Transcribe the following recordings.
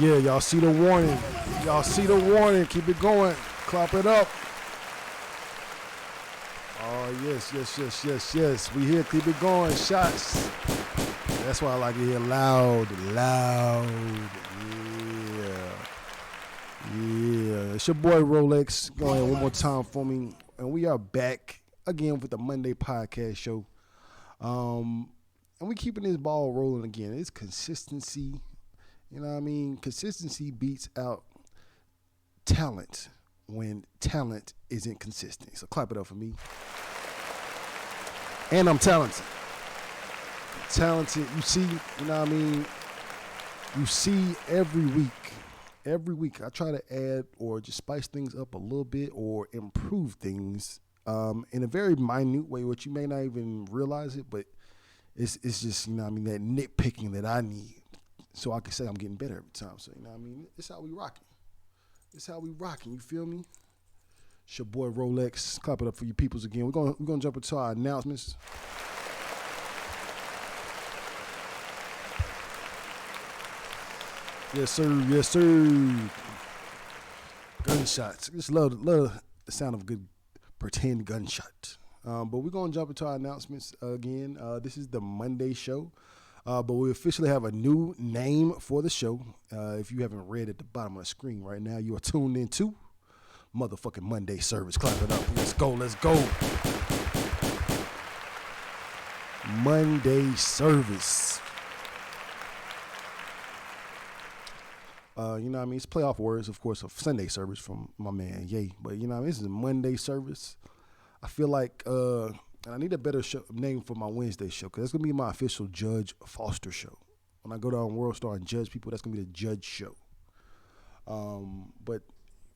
Yeah, y'all see the warning. Y'all see the warning. Keep it going. Clap it up. Oh, yes. We here. Keep it going. Shots. That's why I like it here. Loud. Yeah. It's your boy Rolex. Go ahead one more time for me. And we are back again with the Monday podcast show. And we keeping this ball rolling again. It's consistency. You know what I mean? Consistency beats out talent when talent isn't consistent. So clap it up for me. And I'm talented. You see, you know what I mean? You see every week I try to add or just spice things up a little bit or improve things in a very minute way, which you may not even realize it, but it's just, you know what I mean, that nitpicking that I need so I can say I'm getting better every time. So, you know what I mean? It's how we rocking. You feel me? It's your boy Rolex. Clap it up for you peoples again. We're gonna jump into our announcements. Yes, sir. Gunshots. Just love the sound of a good pretend gunshot. But we're going to jump into our announcements again. This is the Monday show. But we officially have a new name for the show. If you haven't read at the bottom of the screen right now, you are tuned into motherfucking Monday Service. Clap it up. Let's go. Monday Service. You know what I mean? It's playoff words, of course, of Sunday Service from my man, Ye. But, you know what I mean? This is a Monday Service. I feel like, and I need a better name for my Wednesday show, because that's going to be my official Judge Foster show. When I go down World Star and judge people, that's going to be the Judge show. But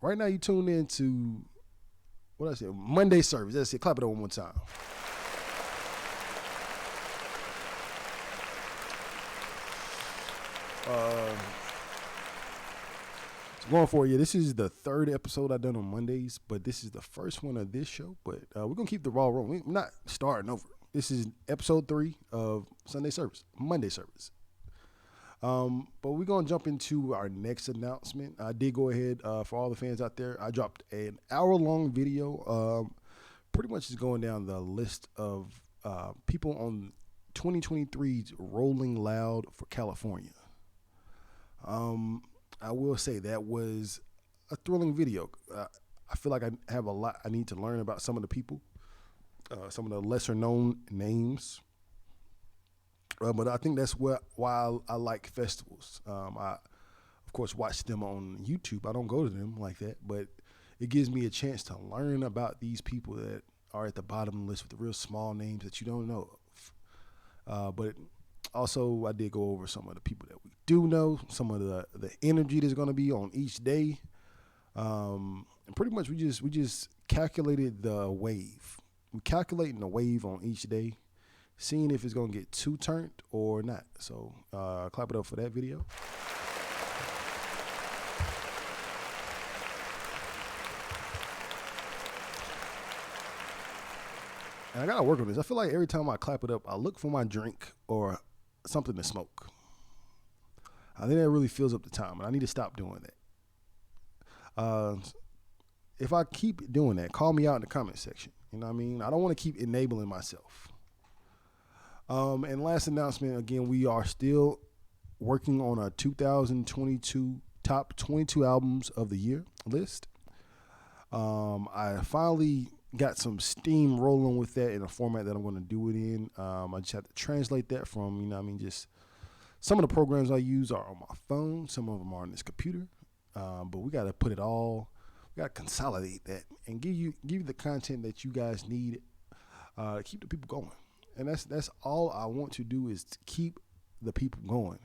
right now you tune in to, what did I say? Monday Service. That's it. Clap it up one more time. Going for it, this is the third episode I've done on Mondays, but this is the first one of this show. But we're going to keep the ball rolling. We're not starting over. This is episode 3 of Monday Service. But we're going to jump into our next announcement. I did go ahead, for all the fans out there, I dropped an hour-long video, pretty much just going down the list of people on 2023's Rolling Loud for California. I will say that was a thrilling video. I feel like I have a lot I need to learn about some of the people, some of the lesser known names. But I think that's why I like festivals. I, of course, watch them on YouTube. I don't go to them like that, but it gives me a chance to learn about these people that are at the bottom of the list with the real small names that you don't know of. But also, I did go over some of the people that we do know, some of the energy that's going to be on each day. And pretty much we just calculated the wave. We're calculating the wave on each day, seeing if it's going to get too turned or not. So clap it up for that video. And I got to work on this. I feel like every time I clap it up, I look for my drink or something to smoke. I think that really fills up the time, and I need to stop doing that. If I keep doing that, call me out in the comment section. You know what I mean? I don't want to keep enabling myself. And last announcement, again, we are still working on a 2022 top 22 albums of the year list. I finally got some steam rolling with that in a format that I'm going to do it in. I just have to translate that from, you know what I mean, just some of the programs I use are on my phone. Some of them are on this computer. But we got to put it all, we got to consolidate that and give you the content that you guys need to keep the people going. And that's all I want to do is to keep the people going.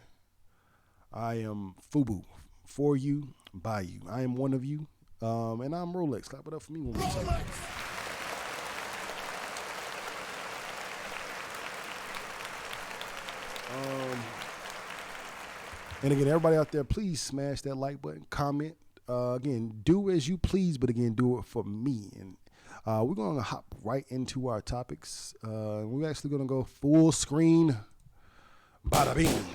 I am FUBU, for you, by you. I am one of you. And I'm Rolex. Clap it up for me one more time. And again, everybody out there, please smash that like button, comment. Again, do as you please, but again, do it for me. And we're going to hop right into our topics. We're actually going to go full screen, bada bing.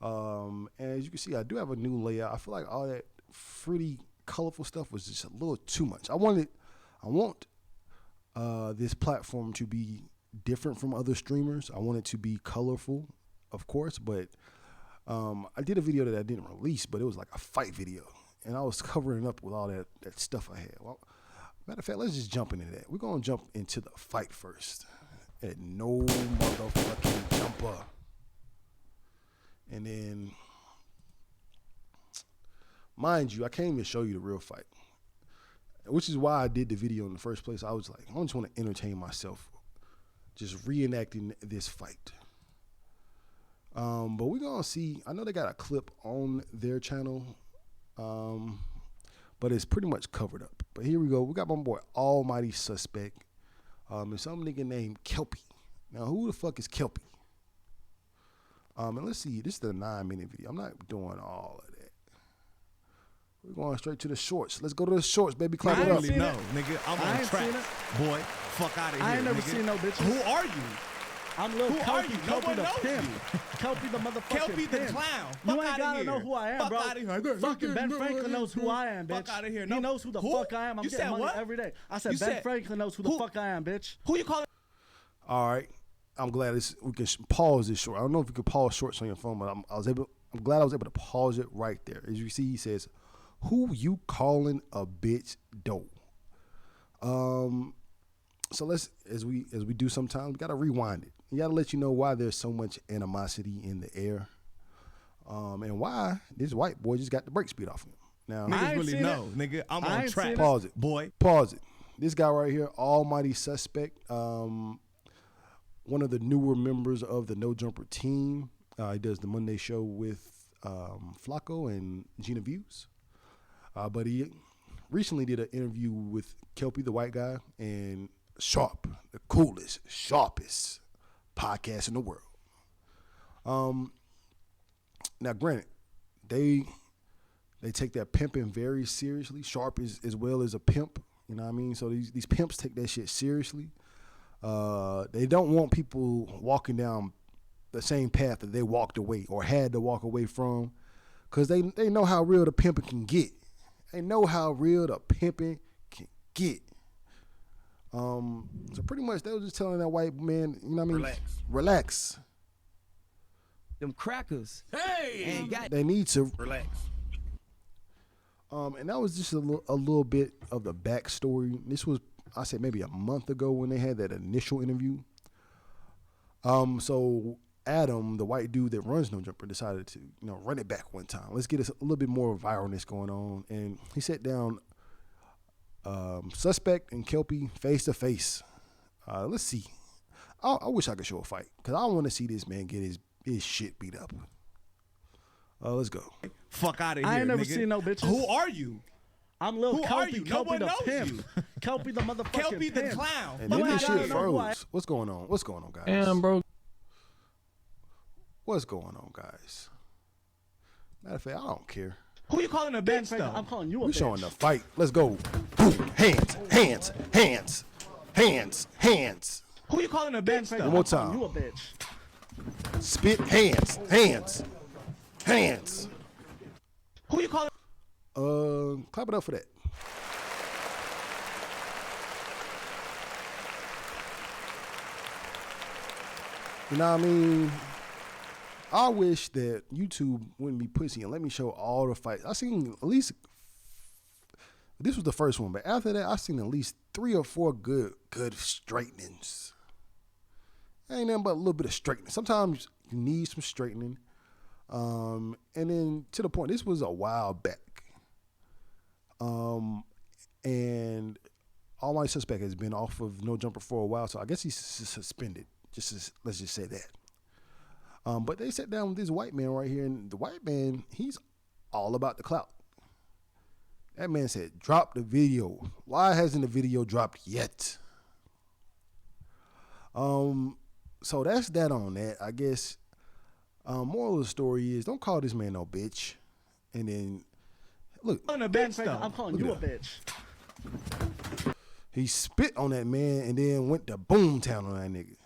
And as you can see, I do have a new layout. I feel like all that pretty colorful stuff was just a little too much. I want this platform to be different from other streamers. I want it to be colorful, of course, but I did a video that I didn't release, but it was like a fight video, and I was covering up with all that stuff I had. Well, matter of fact, let's just jump into that. We're gonna jump into the fight first. At no motherfucking jumper. And then, mind you, I can't even show you the real fight, which is why I did the video in the first place. I was like, I just want to entertain myself, just reenacting this fight. But we're going to see, I know they got a clip on their channel, but it's pretty much covered up. But here we go. We got my boy Almighty Suspect. And some nigga named Kelpie. Now, who the fuck is Kelpie? And let's see. This is the 9-minute video. I'm not doing all of that. We're going straight to the shorts. Let's go to the shorts, baby. Clap it up. No, nigga. I'm on track, boy. Fuck out of here. I ain't never nigga. seen no bitches. Who are you? I'm Lil Who are you? Kelpie, No Kelpie one the knows pimp. you. Kelpie the motherfucking Kelpie the pimp. clown. You Fuck ain't outta gotta here. know who I am, Fuck bro. outta here. Fucking Ben Franklin knows who I am, bitch. Fuck outta here. He No. knows who the Who? fuck I am. I'm You getting said money what? every day. I said You Ben said- Franklin knows who the fuck I am, bitch. Who you calling? All right. I'm glad we can pause this short. I don't know if you can pause shorts on your phone, but I'm glad I was able to pause it right there. As you see, he says, "Who you calling a bitch dope?" So let's, as we do sometimes, we gotta rewind it. You gotta let you know why there's so much animosity in the air, and why this white boy just got the brake speed off him. Now, Niggas ain't really seen know, nigga. I'm I on ain't track. seen it. pause it. Boy. Pause it. This guy right here, Almighty Suspect, one of the newer members of the No Jumper team. He does the Monday show with Flacco and Gina Views. But he recently did an interview with Kelpie, the white guy, and Sharp, the coolest, sharpest podcast in the world. Now, granted, they take that pimping very seriously. Sharp is as well as a pimp. You know what I mean? So these pimps take that shit seriously. They don't want people walking down the same path that they walked away or had to walk away from, because they know how real the pimping can get. They know how real the pimping can get. So pretty much they were just telling that white man, you know what I mean? Relax. Them crackers. Hey. Ain't got They need to relax. And that was just a little bit of the backstory. This was, I said, maybe a month ago when they had that initial interview. So Adam, the white dude that runs No Jumper, decided to, run it back one time. Let's get a little bit more viralness going on. And he sat down Suspect and Kelpie face to face. Let's see. I wish I could show a fight, because I want to see this man get his shit beat up. Let's go. Fuck out of here. I ain't never nigga. seen no bitches. Who are you? I'm Lil Who are Kelpie, you? No Kelpie one the knows pimp. you. Kelpie the motherfucking Kelpie the pimp. clown. And You then ain't this gotta shit know who I am. froze. What's going on? What's going on, guys? Damn, bro. What's going on, guys? Matter of fact, I don't care. Who you calling a Ben bitch Franklin, though? I'm calling you a We bitch. showing the fight. Let's go. Boom. Hands, hands, hands, hands, hands. Who you calling a Ben bitch Franklin, One though? more I'm calling time. you a bitch. Spit, hands, hands, hands. Who you calling? Clap it up for that. You know what I mean? I wish that YouTube wouldn't be pussy and let me show all the fights. I seen at least, this was the first one, but after that, I seen at least 3 or 4 good straightenings. Ain't nothing but a little bit of straightening. Sometimes you need some straightening. And then to the point, this was a while back. And Almighty Suspect has been off of No Jumper for a while, so I guess he's suspended. Let's just say that. But they sat down with this white man right here, and the white man, he's all about the clout. That man said, drop the video. Why hasn't the video dropped yet? So that's that on that. I guess moral of the story is, don't call this man no bitch. And then, look, Calling a Ben bitch Franklin, though. I'm calling Look you a at that. bitch. he spit on that man and then went to boomtown on that nigga.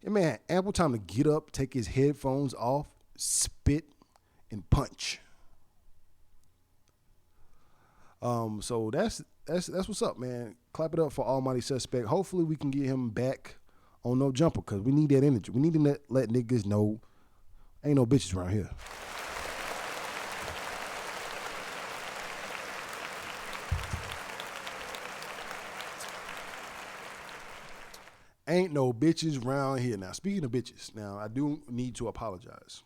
That man had ample time to get up, take his headphones off, spit, and punch. So that's what's up, man. Clap it up for Almighty Suspect. Hopefully we can get him back on No Jumper because we need that energy. We need to let niggas know ain't no bitches around here. Ain't no bitches around here. Now, speaking of bitches, now I do need to apologize.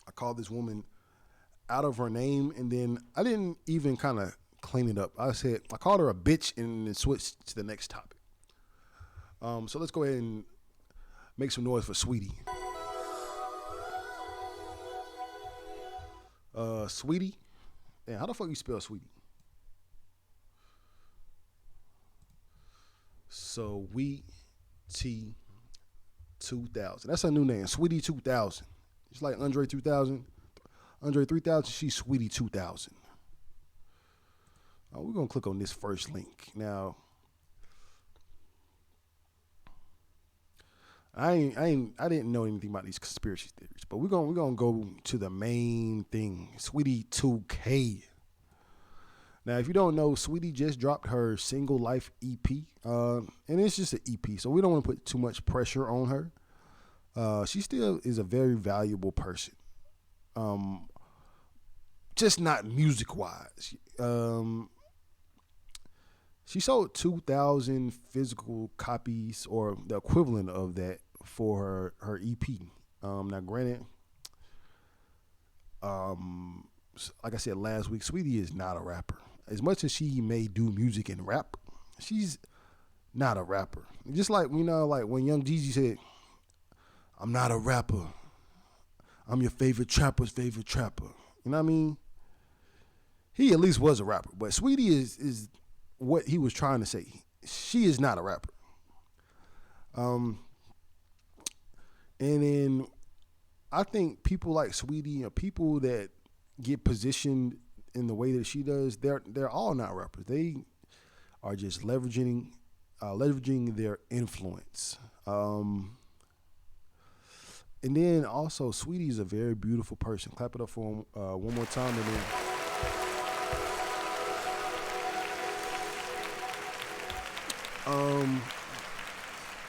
I called this woman out of her name, and then I didn't even kind of clean it up. I called her a bitch and then switched to the next topic. So let's go ahead and make some noise for Sweetie. Sweetie? Yeah, how the fuck you spell Sweetie? So T 2000. That's her new name, Sweetie 2000. It's like Andre 2000. Andre 3000, she's Sweetie 2000. We're going to click on this first link. Now, I didn't know anything about these conspiracy theories, but we're gonna go to the main thing. Sweetie 2K. Now, if you don't know, Sweetie just dropped her Single Life EP, and it's just an EP, so we don't want to put too much pressure on her. She still is a very valuable person, just not music-wise. She sold 2,000 physical copies, or the equivalent of that, for her EP. Now, granted, like I said last week, Sweetie is not a rapper. As much as she may do music and rap, she's not a rapper. Just like, like when Young Jeezy said, "I'm not a rapper. I'm your favorite trapper's favorite trapper." You know what I mean? He at least was a rapper, but Sweetie is what he was trying to say. She is not a rapper. And then I think people like Sweetie, or people that get positioned in the way that she does, they're all not rappers. They are just leveraging their influence. And then also, Sweetie is a very beautiful person. Clap it up for him one more time, and then.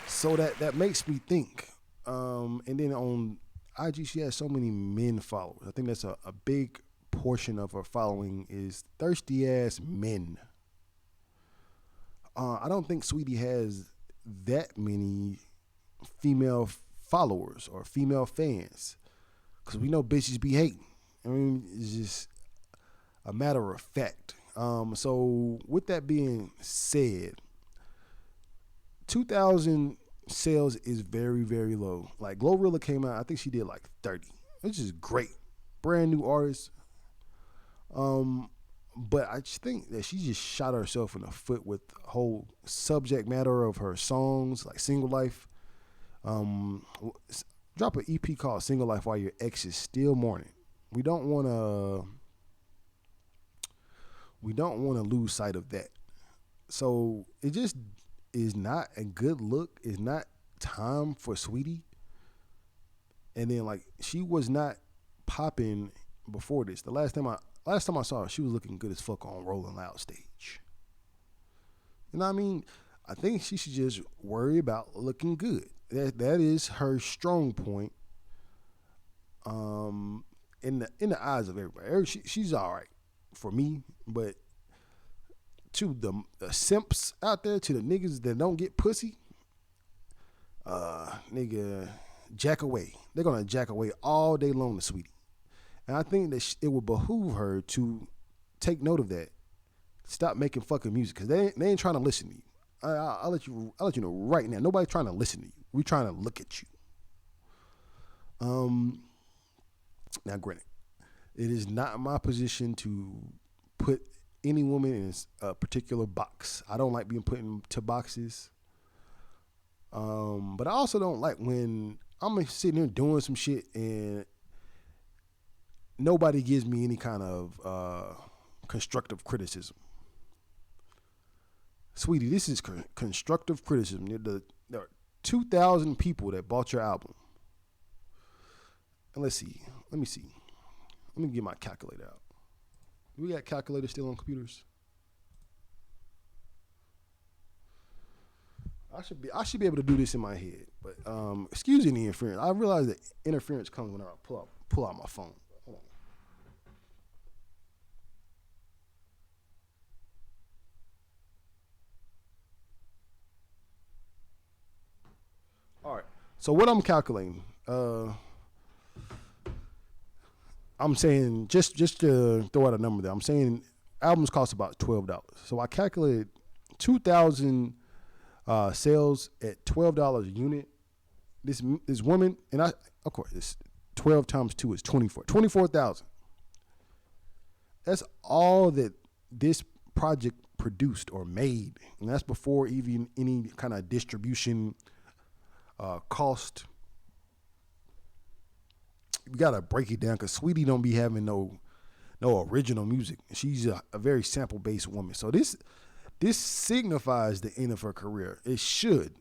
So that makes me think. And then on IG, she has so many men followers. I think that's a big portion of her following is thirsty ass men. I don't think Sweetie has that many female followers or female fans, because we know bitches be hating. I mean, it's just a matter of fact. So with that being said, 2,000 sales is very, very low. Like Glorilla came out, I think she did like 30, which is great. Brand new artist. But I just think that she just shot herself in the foot with the whole subject matter of her songs, like Single Life. Drop an EP called Single Life while your ex is still mourning. We don't want to lose sight of that. So it just is not a good look. It's not time for Sweetie. And then, like, she was not popping before this. The last time I saw her, she was looking good as fuck on Rolling Loud stage. You know what I mean? I think she should just worry about looking good. That is her strong point. In the eyes of everybody, she's all right for me, but to the simps out there, to the niggas that don't get pussy, nigga, jack away. They're gonna jack away all day long to Sweetie. And I think that it would behoove her to take note of that. Stop making fucking music, because they ain't trying to listen to you. I'll let you know right now. Nobody's trying to listen to you. We're trying to look at you. Now, granted, it is not my position to put any woman in a particular box. I don't like being put into boxes. But I also don't like when I'm sitting here doing some shit and nobody gives me any kind of constructive criticism. Sweetie, this is constructive criticism. There are 2,000 people that bought your album. And let's see. Let me see. Let me get my calculator out. We got calculators still on computers? I should be able to do this in my head. But excuse any interference. I realize that interference comes whenever I pull out my phone. Hold on. All right. So what I'm calculating, I'm saying just to throw out a number there. I'm saying albums cost about $12. So I calculated 2,000 sales at $12 a unit. This woman, and I, of course, it's 12 times 2 is 24. 24,000. That's all that this project produced or made, and that's before even any kind of distribution cost. We gotta break it down because Sweetie don't be having no original music. She's a very sample based woman. So this signifies the end of her career. It should,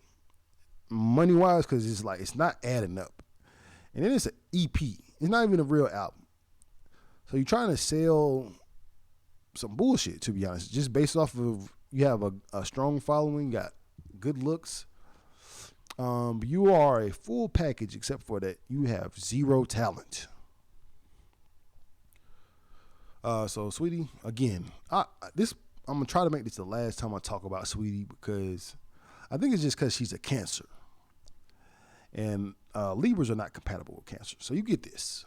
money wise, because it's not adding up. And then it's an EP. It's not even a real album. So you're trying to sell some bullshit, to be honest, just based off of you have a strong following, got good looks. You are a full package, except for that you have zero talent. So Sweetie, again, I'm gonna try to make this the last time I talk about Sweetie because I think it's just because she's a Cancer, and Libras are not compatible with Cancer. So you get this.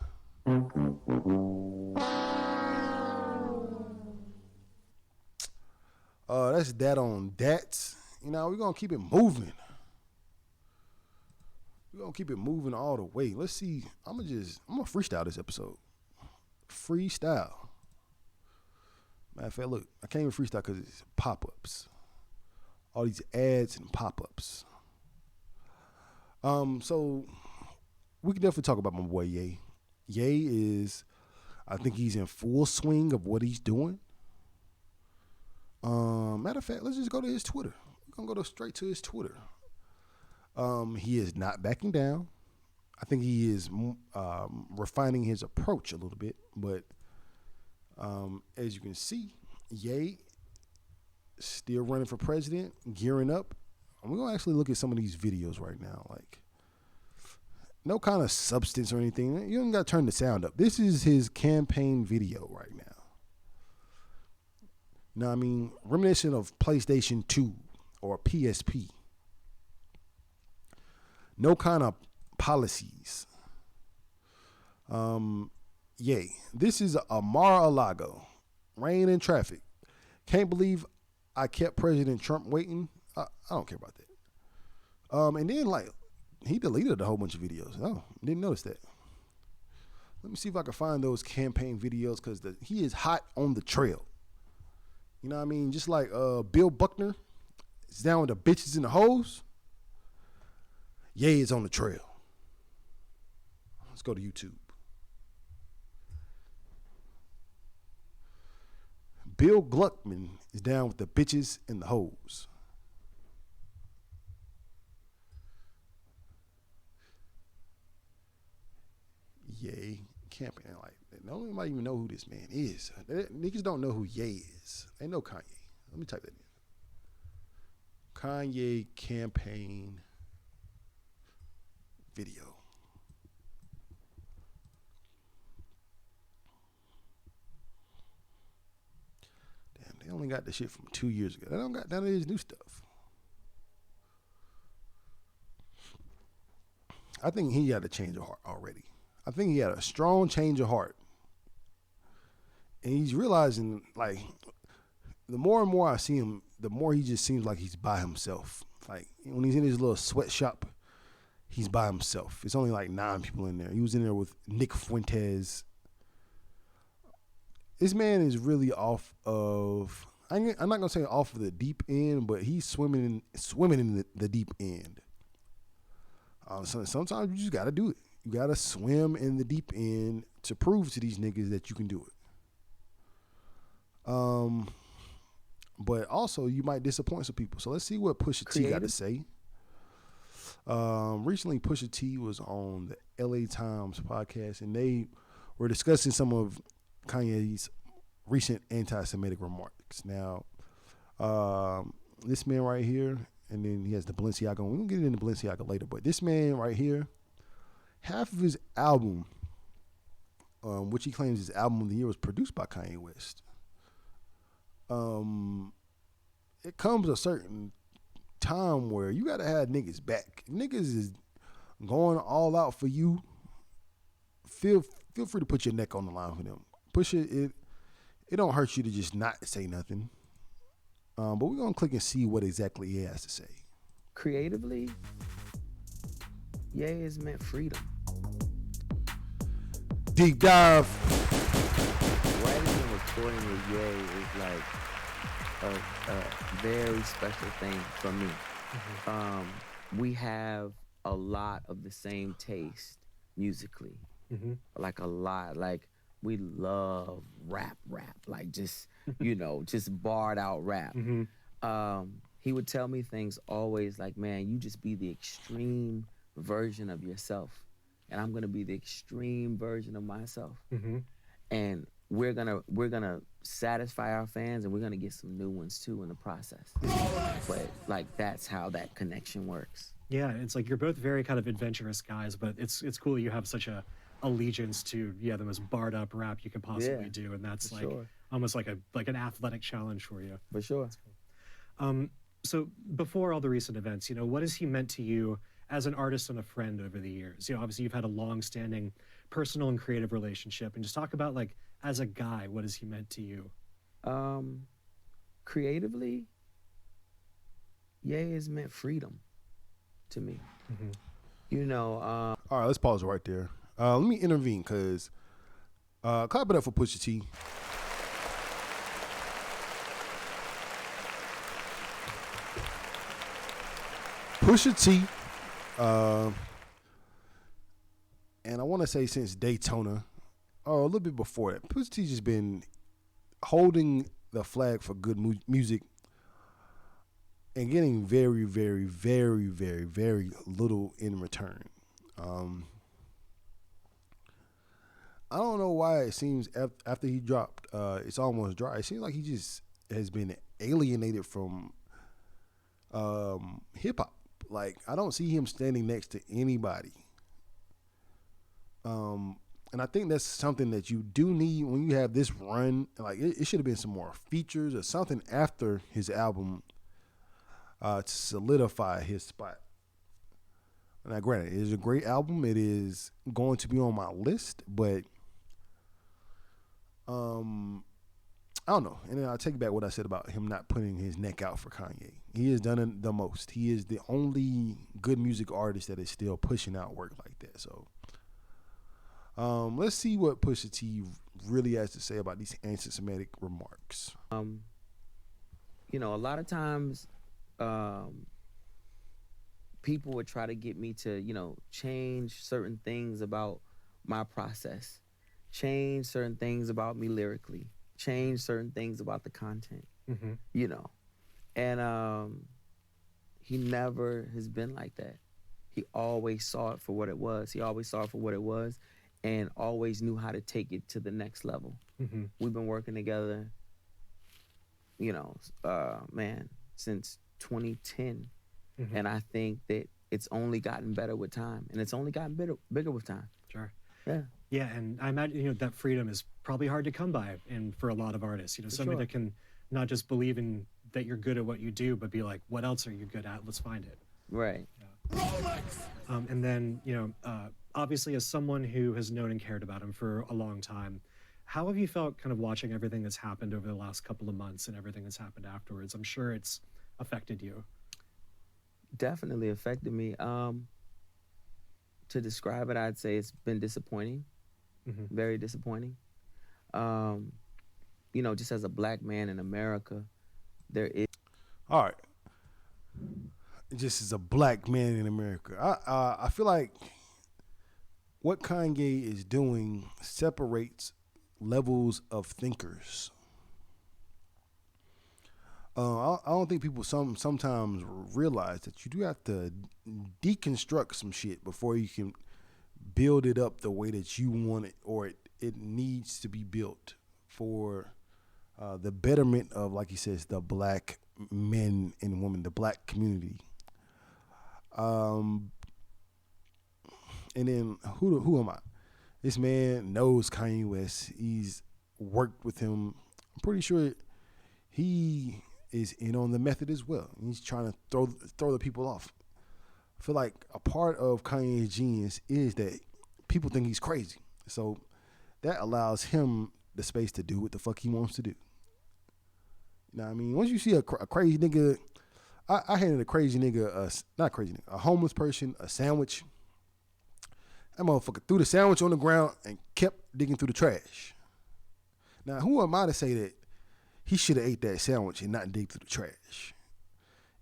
That's that on that. You know, we're gonna keep it moving. We're gonna keep it moving all the way. Let's see. I'm gonna freestyle this episode. Freestyle. Matter of fact, look, I can't even freestyle because it's pop-ups. All these ads and pop-ups. So we can definitely talk about my boy Ye. Ye is, I think he's in full swing of what he's doing. Matter of fact, let's just go to his Twitter. We're gonna go straight to his Twitter. He is not backing down. I think he is refining his approach a little bit, but as you can see, Ye still running for president, gearing up. And we're gonna actually look at some of these videos right now. Like, no kind of substance or anything. You don't gotta turn the sound up. This is his campaign video right now. You know what I mean? Reminiscent of PlayStation 2 or PSP. No kind of policies. Yay. This is a Mar-a-Lago. Rain and traffic. Can't believe I kept President Trump waiting. I don't care about that. And then, like, he deleted a whole bunch of videos. Oh, didn't notice that. Let me see if I can find those campaign videos because he is hot on the trail. You know what I mean? Just like Bill Buckner is down with the bitches and the hoes. Ye is on the trail. Let's go to YouTube. Bill Gluckman is down with the bitches and the hoes. Ye camping. Like, nobody might even know who this man is. Niggas don't know who Ye is. They know Kanye. Let me type that in. Kanye campaign video. Damn, they only got the shit from 2 years ago. They don't got none of his new stuff. I think he had a change of heart already. I think he had a strong change of heart. And he's realizing, like, the more and more I see him, the more he just seems like he's by himself. Like, when he's in his little sweatshop, he's by himself. It's only like 9 people in there. He was in there with Nick Fuentes. This man is really off of, I'm not going to say off of the deep end, but he's swimming in the deep end. So sometimes you just got to do it. You got to swim in the deep end to prove to these niggas that you can do it. But also, you might disappoint some people. So let's see what Pusha T got to say. Recently, Pusha T was on the LA Times podcast, and they were discussing some of Kanye's recent anti-Semitic remarks. Now, this man right here, and then he has the Balenciaga. We're gonna get into Balenciaga later, but this man right here, half of his album, which he claims his album of the year, was produced by Kanye West. It comes a certain time where you gotta have niggas back. Niggas is going all out for you. Feel free to put your neck on the line for them. Push it. It don't hurt you to just not say nothing. But we're gonna click and see what exactly he has to say. Creatively, Ye has meant freedom. Deep dive. Writing and recording with Ye is like a very special thing for me. We have a lot of the same taste musically. Like a lot. Like we love rap, like just, just barred out rap. He would tell me things always like, man, you just be the extreme version of yourself, and I'm gonna be the extreme version of myself. And we're gonna satisfy our fans, and we're gonna get some new ones too in the process. But like that's how that connection works. Yeah, it's like you're both very kind of adventurous guys, but it's cool you have such a allegiance to the most barred up rap you could possibly do, and that's like almost like an athletic challenge for you. For sure. Cool. So before all the recent events, what has he meant to you as an artist and a friend over the years? Obviously you've had a long-standing personal and creative relationship, and just talk about like as a guy, what has he meant to you? Creatively, Ye has meant freedom to me. All right, let's pause right there. Let me intervene because clap it up for Pusha T. Pusha T, and I want to say since Daytona, or a little bit before that, Pusha T just been holding the flag for good music and getting very, very, very, very, very little in return. I don't know why it seems after he dropped It's Almost Dry, it seems like he just has been alienated from hip-hop. Like, I don't see him standing next to anybody. And I think that's something that you do need when you have this run. Like, it should have been some more features or something after his album to solidify his spot. Now, granted, it is a great album. It is going to be on my list, but I don't know. And then I'll take back what I said about him not putting his neck out for Kanye. He has done it the most. He is the only good music artist that is still pushing out work like that. So let's see what Pusha T really has to say about these anti-Semitic remarks. A lot of times people would try to get me to, change certain things about my process, change certain things about me lyrically, change certain things about the content, and he never has been like that. He always saw it for what it was. He always saw it for what it was and always knew how to take it to the next level. We've been working together, since 2010. And I think that it's only gotten better with time, and it's only gotten bigger with time. Sure. Yeah. Yeah, and I imagine that freedom is probably hard to come by, and for a lot of artists, somebody that can not just believe in that you're good at what you do, but be like, what else are you good at? Let's find it. Right. Yeah. And then obviously, as someone who has known and cared about him for a long time, how have you felt kind of watching everything that's happened over the last couple of months and everything that's happened afterwards? I'm sure it's affected you. Definitely affected me. To describe it, I'd say it's been disappointing, very disappointing. Just as a black man in America, there is. All right. Just as a black man in America, I feel like what Kanye is doing separates levels of thinkers. I don't think people sometimes realize that you do have to deconstruct some shit before you can build it up the way that you want it, or it needs to be built for the betterment of, like he says, the black men and women, the black community. And then who am I? This man knows Kanye West. He's worked with him. I'm pretty sure he is in on the method as well. He's trying to throw the people off. I feel like a part of Kanye's genius is that people think he's crazy. So that allows him the space to do what the fuck he wants to do. You know what I mean? Once you see a crazy nigga, I handed a crazy nigga, not crazy nigga, a homeless person, a sandwich. That motherfucker threw the sandwich on the ground and kept digging through the trash. Now, who am I to say that he should have ate that sandwich and not dig through the trash?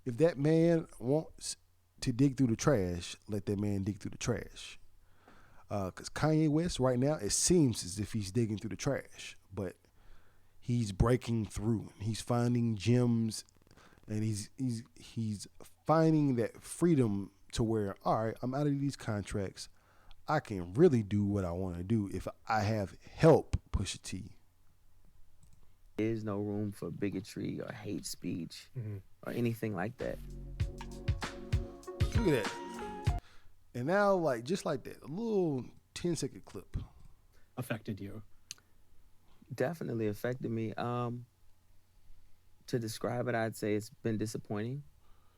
If that man wants to dig through the trash, let that man dig through the trash. Because Kanye West right now, it seems as if he's digging through the trash, but he's breaking through. He's finding gems, and he's finding that freedom to where, all right, I'm out of these contracts. I can really do what I want to do if I have help, Pusha T. There's no room for bigotry or hate speech or anything like that. Look at that. And now, like, just like that, a little 10-second clip. Affected you? Definitely affected me. To describe it, I'd say it's been disappointing.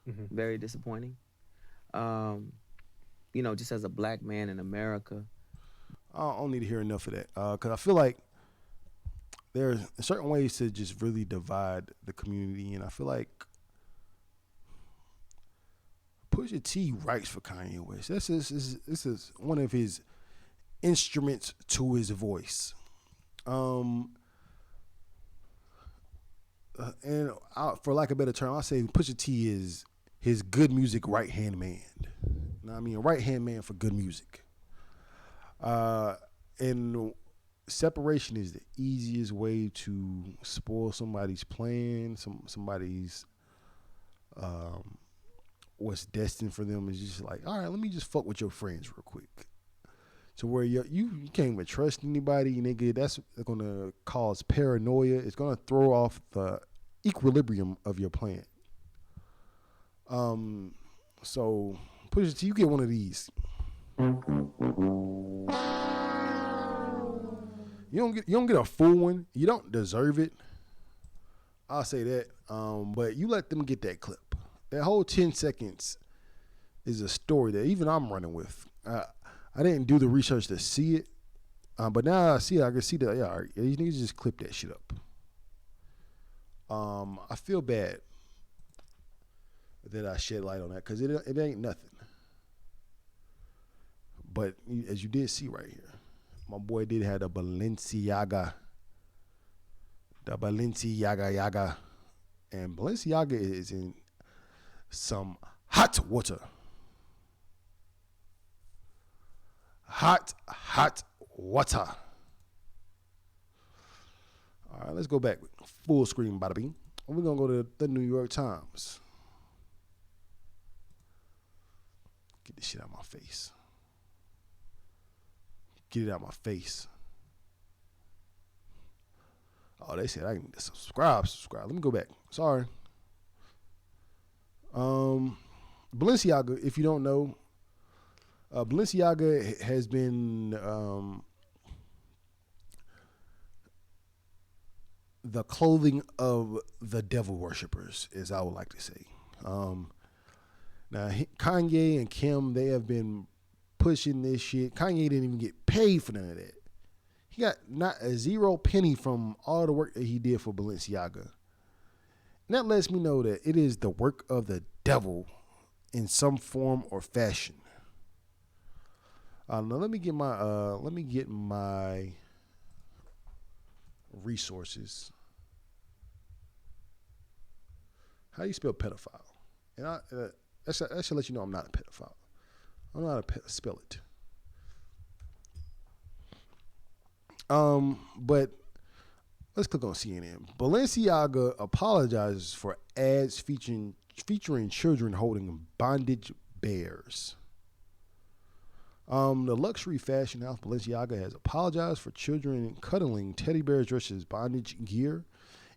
Very disappointing. You know, just as a black man in America. I don't need to hear enough of that. Because I feel like there's certain ways to just really divide the community. And I feel like Pusha T writes for Kanye West. This is one of his instruments to his voice. And for lack of a better term, I'll say Pusha T is his good music right-hand man. You know what I mean? A right-hand man for good music. And separation is the easiest way to spoil somebody's plan, somebody's what's destined for them. Is just like, all right, let me just fuck with your friends real quick. To where you can't even trust anybody, nigga. That's gonna cause paranoia. It's gonna throw off the equilibrium of your plan. So Pusha T, you get one of these. You don't get a full one. You don't deserve it. I'll say that. But you let them get that clip. That whole 10 seconds is a story that even I'm running with. I didn't do the research to see it, but now I see it. I can see that. Yeah, all right, these niggas just clip that shit up. I feel bad that I shed light on that because it ain't nothing. But as you did see right here, my boy did have the Balenciaga, and Balenciaga is in some hot water. Hot water. All right, let's go back. Full screen, bada bing. We're going to go to the New York Times. Get this shit out of my face. Get it out of my face. Oh, they said I need to subscribe. Let me go back. Sorry. Balenciaga, if you don't know, Balenciaga has been the clothing of the devil worshippers, as I would like to say. Now, Kanye and Kim, they have been pushing this shit. Kanye didn't even get paid for none of that. He got not a zero penny from all the work that he did for Balenciaga. And that lets me know that it is the work of the devil in some form or fashion. Now let me get my resources. How do you spell pedophile? And that should let you know I'm not a pedophile. I don't know how to spell it. But Let's click on CNN. Balenciaga apologizes for ads featuring children holding bondage bears. The luxury fashion house Balenciaga has apologized for children cuddling teddy bears dressed as bondage gear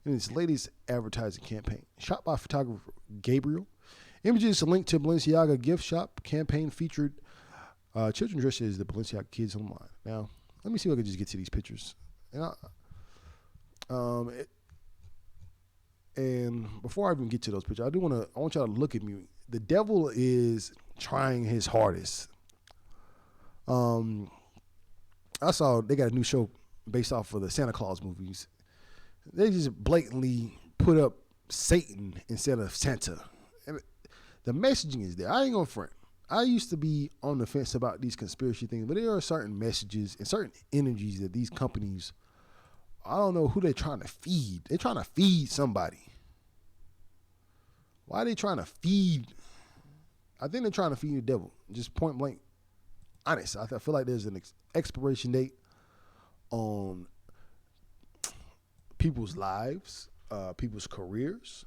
in its latest advertising campaign. Shot by photographer Gabriel. Images linked to Balenciaga gift shop campaign featured children dressed as the Balenciaga kids online. Now, let me see if I can just get to these pictures. And before I even get to those pictures, I want y'all to look at me. The devil is trying his hardest. I saw they got a new show based off of the Santa Claus movies. They just blatantly put up Satan instead of Santa. And the messaging is there. I ain't gonna front. I used to be on the fence about these conspiracy things, but there are certain messages and certain energies that these companies, I don't know who they're trying to feed. They're trying to feed somebody. Why are they trying to feed? I think they're trying to feed the devil. Just point blank. Honest. I feel like there's an expiration date on people's lives, people's careers.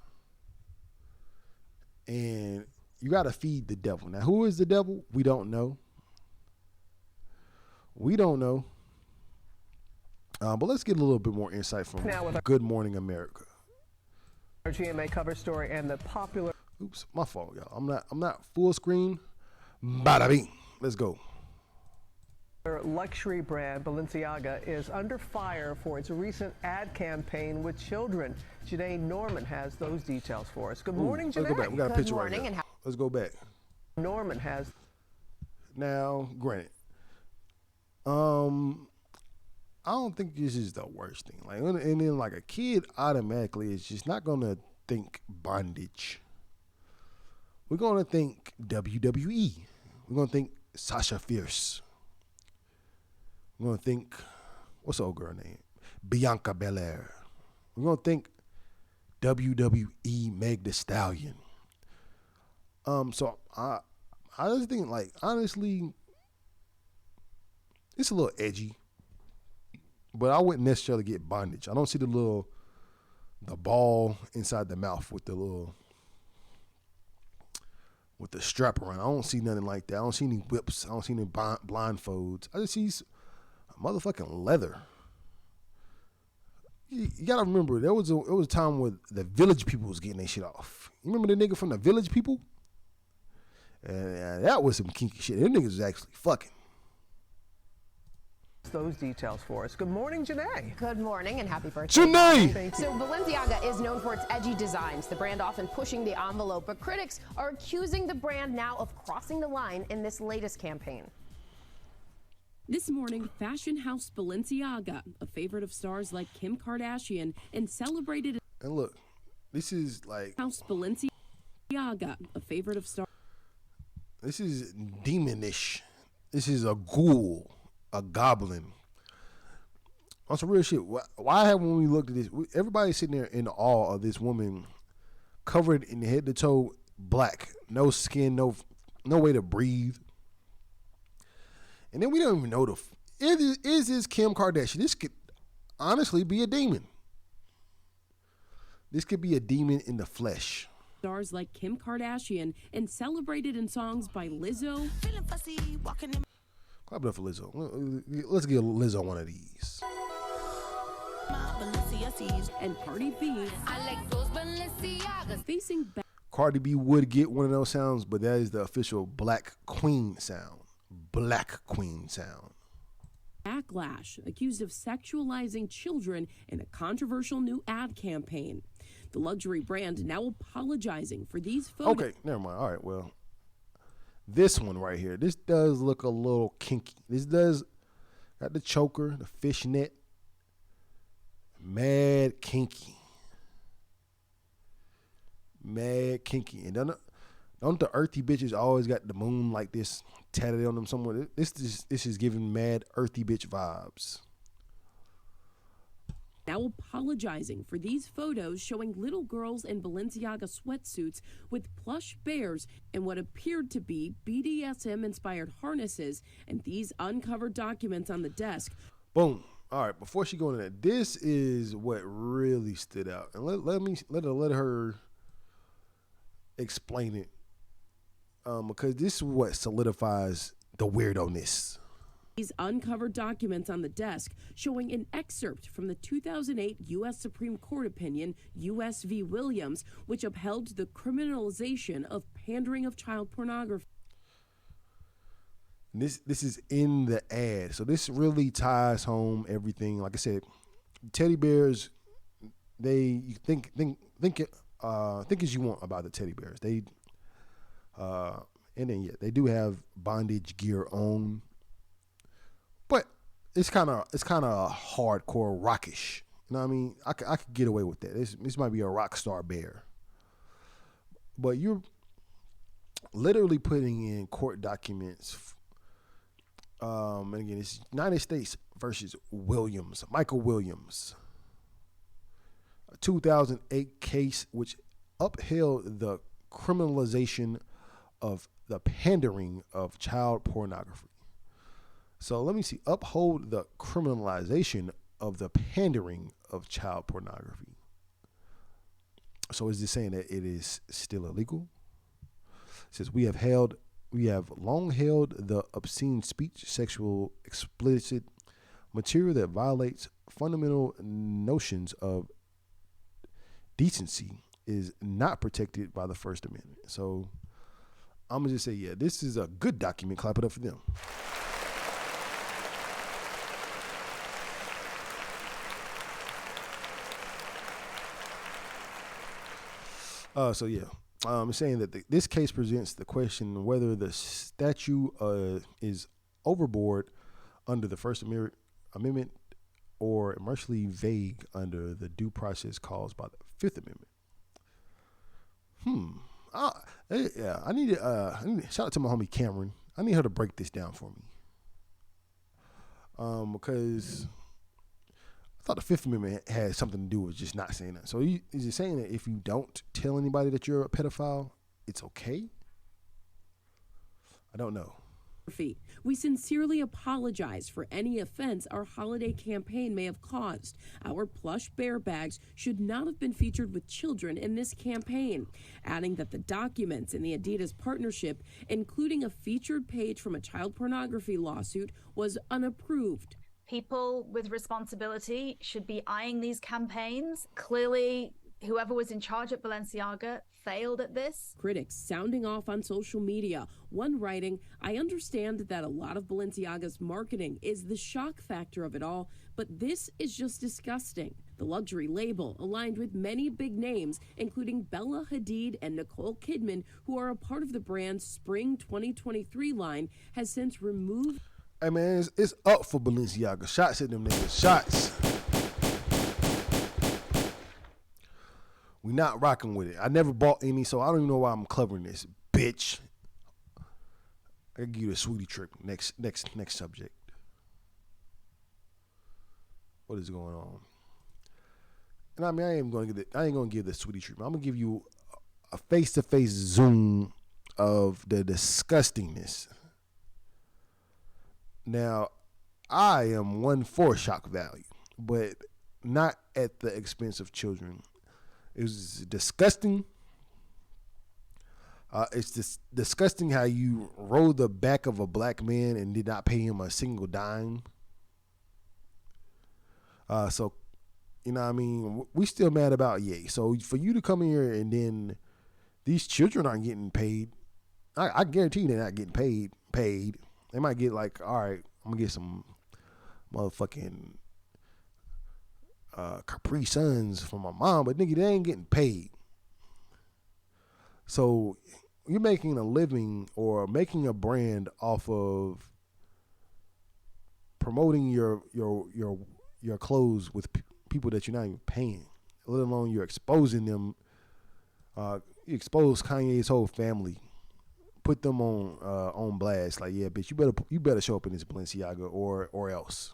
And you got to feed the devil. Now, who is the devil? We don't know. We don't know. But let's get a little bit more insight from Good Morning America. Our GMA cover story and the popular. Oops, my fault, y'all. I'm not full screen. Bada bing. Let's go. Luxury brand Balenciaga is under fire for its recent ad campaign with children. Janae Norman has those details for us. Good morning, Janae. Let's go back. We got a picture right here. Let's go back. Norman has. Now, granted, I don't think this is the worst thing. Like, and then like a kid automatically is just not gonna think bondage. We're gonna think WWE. We're gonna think Sasha Fierce. We're going to think, what's the old girl name? Bianca Belair. We're going to think WWE Meg Thee Stallion. So I just think, like, honestly, it's a little edgy. But I wouldn't necessarily get bondage. I don't see the ball inside the mouth with the strap around. I don't see nothing like that. I don't see any whips. I don't see any blindfolds. I just see motherfucking leather. You gotta remember, it was a time where the Village People was getting their shit off. You remember the nigga from the Village People? And that was some kinky shit. Them niggas was actually fucking. Those details for us. Good morning, Janae. Good morning and happy birthday. Janae! So Balenciaga is known for its edgy designs, the brand often pushing the envelope, but critics are accusing the brand now of crossing the line in this latest campaign. This morning, fashion house Balenciaga, a favorite of stars like Kim Kardashian, and celebrated. And look, this is like house Balenciaga, a favorite of stars. This is demonish. This is a ghoul, a goblin. On some real shit. Why haven't we looked at this? Everybody's sitting there in awe of this woman, covered in head to toe black, no skin, no way to breathe. And then we don't even know is this Kim Kardashian? This could honestly be a demon. This could be a demon in the flesh. Stars like Kim Kardashian and celebrated in songs by Lizzo. Clap it up for Lizzo. Let's give Lizzo one of these. And Cardi B. I like those Balenciagas. Facing back. Cardi B would get one of those sounds, but that is the official Black Queen sound. Black Queen sound. Backlash, accused of sexualizing children in a controversial new ad campaign. The luxury brand now apologizing for these photos. Okay, never mind. All right, well, this one right here, this does look a little kinky. This does got the choker, the fishnet, mad kinky. Mad kinky. And don't the earthy bitches always got the moon like this tatted on them somewhere? This is giving mad earthy bitch vibes. Now apologizing for these photos showing little girls in Balenciaga sweatsuits with plush bears and what appeared to be BDSM-inspired harnesses, and these uncovered documents on the desk. Boom. All right, before she go into that, this is what really stood out, and let her explain it, because this is what solidifies the weirdo-ness. These uncovered documents on the desk showing an excerpt from the 2008 U.S. Supreme Court opinion, U.S. v. Williams, which upheld the criminalization of pandering of child pornography. This is in the ad, so this really ties home everything. Like I said, teddy bears, you think as you want about the teddy bears. They and then they do have bondage gear on, but it's kind of hardcore rockish. You know what I mean? I could get away with that. This might be a rock star bear, but you're literally putting in court documents. And again, it's United States versus Williams, Michael Williams, a 2008 case which upheld the criminalization of the pandering of child pornography. So let me see, uphold the criminalization of the pandering of child pornography. So is this saying that it is still illegal? It says we have long held the obscene speech, sexual, explicit material that violates fundamental notions of decency is not protected by the First Amendment. So I'm going to just say, yeah, this is a good document. Clap it up for them. So yeah. It's saying that this case presents the question whether the statute is overboard under the First Amendment or commercially vague under the due process caused by the Fifth Amendment. I need to shout out to my homie Cameron. I need her to break this down for me. Because I thought the Fifth Amendment had something to do with just not saying that. So is it saying that if you don't tell anybody that you're a pedophile, it's okay? I don't know. We sincerely apologize for any offense our holiday campaign may have caused. Our plush bear bags should not have been featured with children in this campaign, adding that the documents in the Adidas partnership, including a featured page from a child pornography lawsuit, was unapproved. People with responsibility should be eyeing these campaigns. Clearly, whoever was in charge at Balenciaga failed at this. Critics sounding off on social media. One writing, I understand that a lot of Balenciaga's marketing is the shock factor of it all, but this is just disgusting. The luxury label, aligned with many big names, including Bella Hadid and Nicole Kidman, who are a part of the brand's Spring 2023 line, has since removed. Hey man, it's up for Balenciaga. Shots at them niggas. Shots. We not rocking with it. I never bought any, so I don't even know why I'm covering this, bitch. I give you the sweetie trick. Next subject. What is going on? And I mean, I ain't gonna give the sweetie treatment. I'm gonna give you a face-to-face zoom of the disgustingness. Now, I am one for shock value, but not at the expense of children. It was disgusting. It's just disgusting how you rode the back of a black man and did not pay him a single dime. So, you know what I mean? We still mad about Ye. So for you to come here and then these children aren't getting paid, I guarantee you they're not getting paid. They might get like, all right, I'm going to get some motherfucking Capri Suns from my mom, but nigga, they ain't getting paid. So you're making a living or making a brand off of promoting your clothes with people that you're not even paying, let alone you're exposing them. You expose Kanye's whole family, put them on blast. Like, yeah, bitch, you better show up in this Balenciaga or else.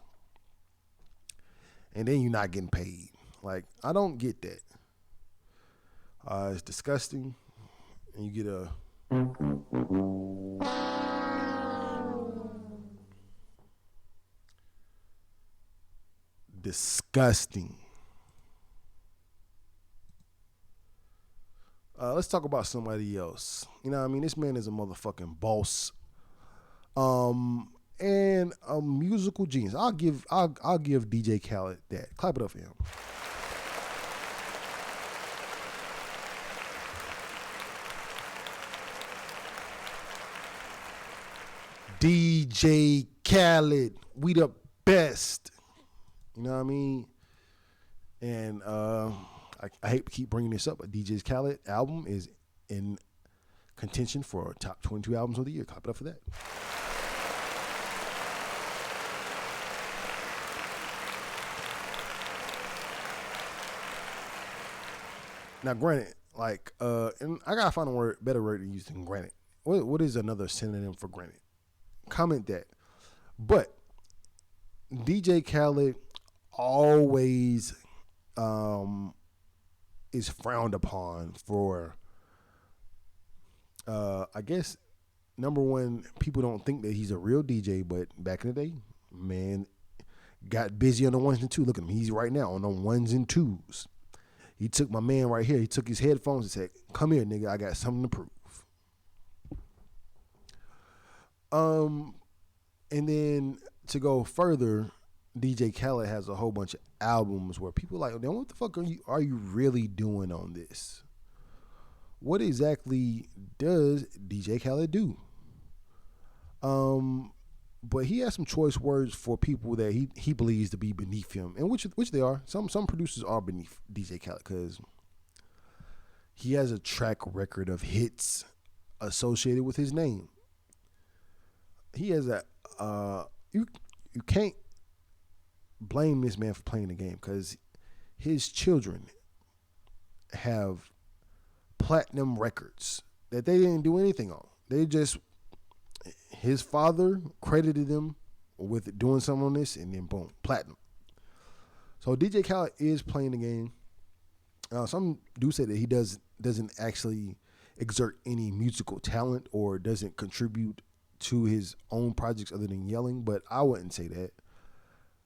And then you're not getting paid. Like, I don't get that. It's disgusting. And you get a... disgusting. Let's talk about somebody else. You know what I mean? This man is a motherfucking boss. And a musical genius. I'll give DJ Khaled that. Clap it up for him. DJ Khaled, we the best. You know what I mean? And I hate to keep bringing this up, but DJ Khaled album is in contention for top 22 albums of the year. Clap it up for that. Now, granted, like, and I gotta find a better word to use than granted. What is another synonym for granted? Comment that. But DJ Khaled always is frowned upon for, I guess, number one, people don't think that he's a real DJ, but back in the day, man, got busy on the ones and twos. Look at him. He's right now on the ones and twos. He took my man right here. He took his headphones and said, "Come here, nigga. I got something to prove." And then to go further, DJ Khaled has a whole bunch of albums where people are like, "Then what the fuck are you really doing on this? What exactly does DJ Khaled do?" But he has some choice words for people that he believes to be beneath him, and which they are. Some producers are beneath DJ Khaled because he has a track record of hits associated with his name. He has a you can't blame this man for playing the game because his children have platinum records that they didn't do anything on. They just, his father credited them with doing something on this, and then boom, platinum. So DJ Khaled is playing the game. Some do say that he doesn't actually exert any musical talent or doesn't contribute to his own projects other than yelling, but I wouldn't say that.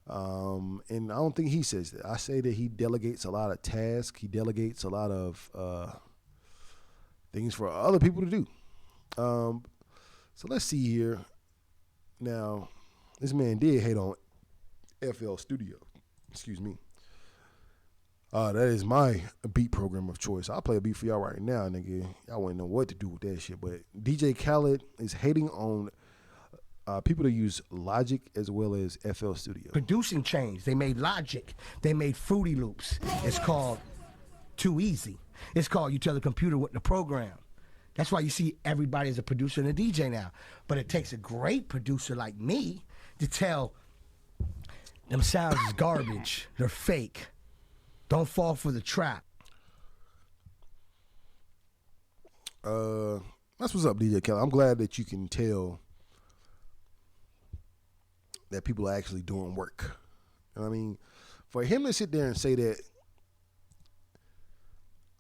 And I don't think he says that. I say that he delegates a lot of tasks. He delegates a lot of things for other people to do. So let's see here. Now, this man did hate on FL Studio. Excuse me. That is my beat program of choice. I'll play a beat for y'all right now, nigga. Y'all wouldn't know what to do with that shit. But DJ Khaled is hating on people that use Logic as well as FL Studio. Producing changed. They made Logic. They made Fruity Loops. It's called Too Easy. It's called you tell the computer what to program. That's why you see everybody as a producer and a DJ now. But it takes a great producer like me to tell them sounds is garbage. They're fake. Don't fall for the trap. That's what's up, DJ Khaled. I'm glad that you can tell that people are actually doing work. You know what I mean? For him to sit there and say that,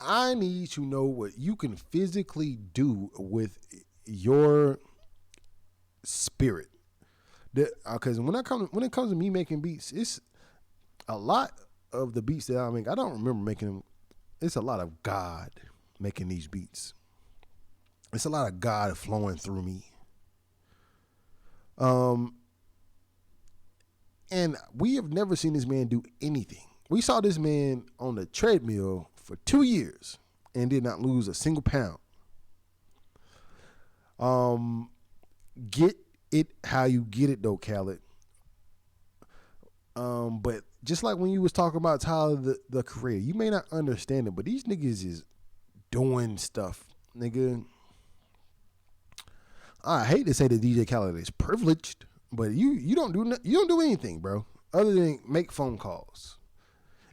I need to know what you can physically do with your spirit. Because when it comes to me making beats, it's a lot of the beats that I make. I don't remember making them. It's a lot of God making these beats. It's a lot of God flowing through me. And we have never seen this man do anything. We saw this man on the treadmill for 2 years and did not lose a single pound. Get it how you get it though, Khaled. But just like when you was talking about Tyler the Creator, you may not understand it, but these niggas is doing stuff, nigga. I hate to say that DJ Khaled is privileged, but you don't do anything, bro, other than make phone calls,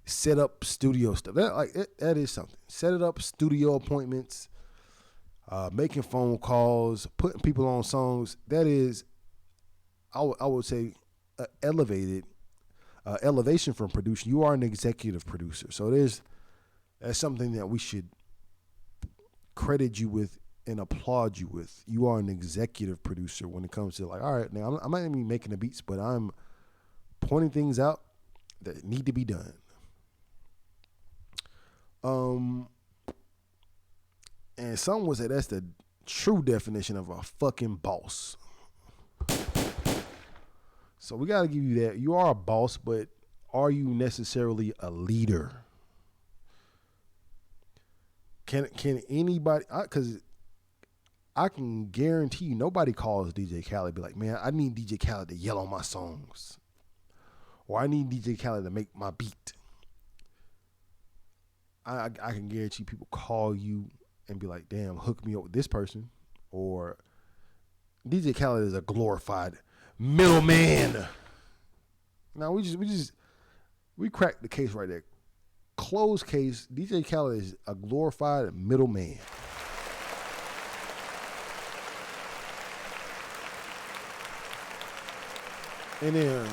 set up studio stuff. That is something. Set it up, studio appointments, making phone calls, putting people on songs. That is, I would say, elevation from producer. You are an executive producer, so that's something that we should credit you with and applaud you with. You are an executive producer when it comes to, like, all right, now I'm not even making the beats, but I'm pointing things out that need to be done. And some would say that's the true definition of a fucking boss. So we got to give you that. You are a boss, but are you necessarily a leader? Can anybody, because I can guarantee you nobody calls DJ Khaled be like, man, I need DJ Khaled to yell on my songs. Or I need DJ Khaled to make my beat. I can guarantee people call you and be like, damn, hook me up with this person. Or DJ Khaled is a glorified middleman. Now we cracked the case right there. Closed case. DJ Khaled is a glorified middleman. And then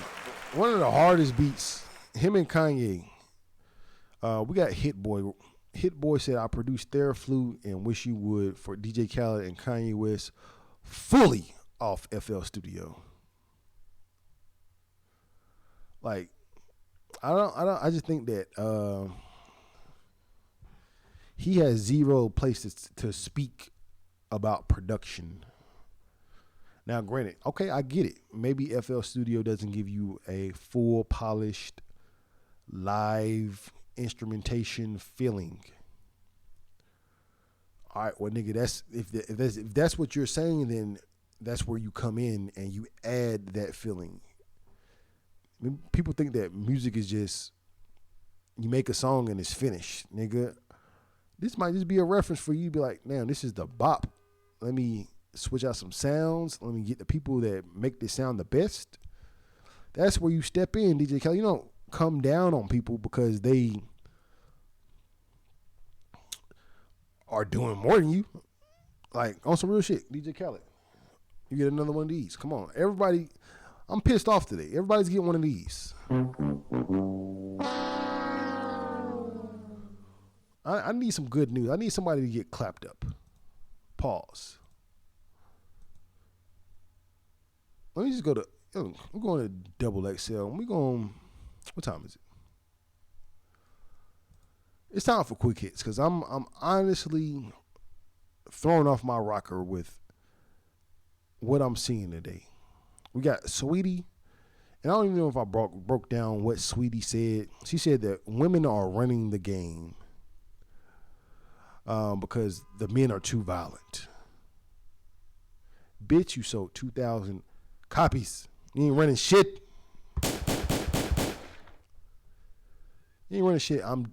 one of the hardest beats, him and Kanye. We got Hit Boy. Hit Boy said, I produced Theraflu and Wish You Would for DJ Khaled and Kanye West fully off FL Studio. Like, I just think that he has zero places to speak about production. Now, granted, okay, I get it. Maybe FL Studio doesn't give you a full polished live instrumentation feeling. All right, well, nigga, if that's what you're saying, then that's where you come in and you add that feeling. I mean, people think that music is just you make a song and it's finished, nigga. This might just be a reference for you to be like, damn, this is the bop. Let me switch out some sounds. Let me get the people that make this sound the best. That's where you step in, DJ Khaled. You don't come down on people because they are doing more than you. Like, on some real shit, DJ Khaled. You get another one of these. Come on. Everybody, I'm pissed off today. Everybody's getting one of these. I need some good news. I need somebody to get clapped up. Pause. Let me just go to, we're going to double XL. We're going, what time is it? It's time for quick hits because I'm honestly throwing off my rocker with what I'm seeing today. We got Saweetie, and I don't even know if I broke down what Saweetie said. She said that women are running the game because the men are too violent. Bitch, you sold 2,000 copies. You ain't running shit. You ain't running shit. I'm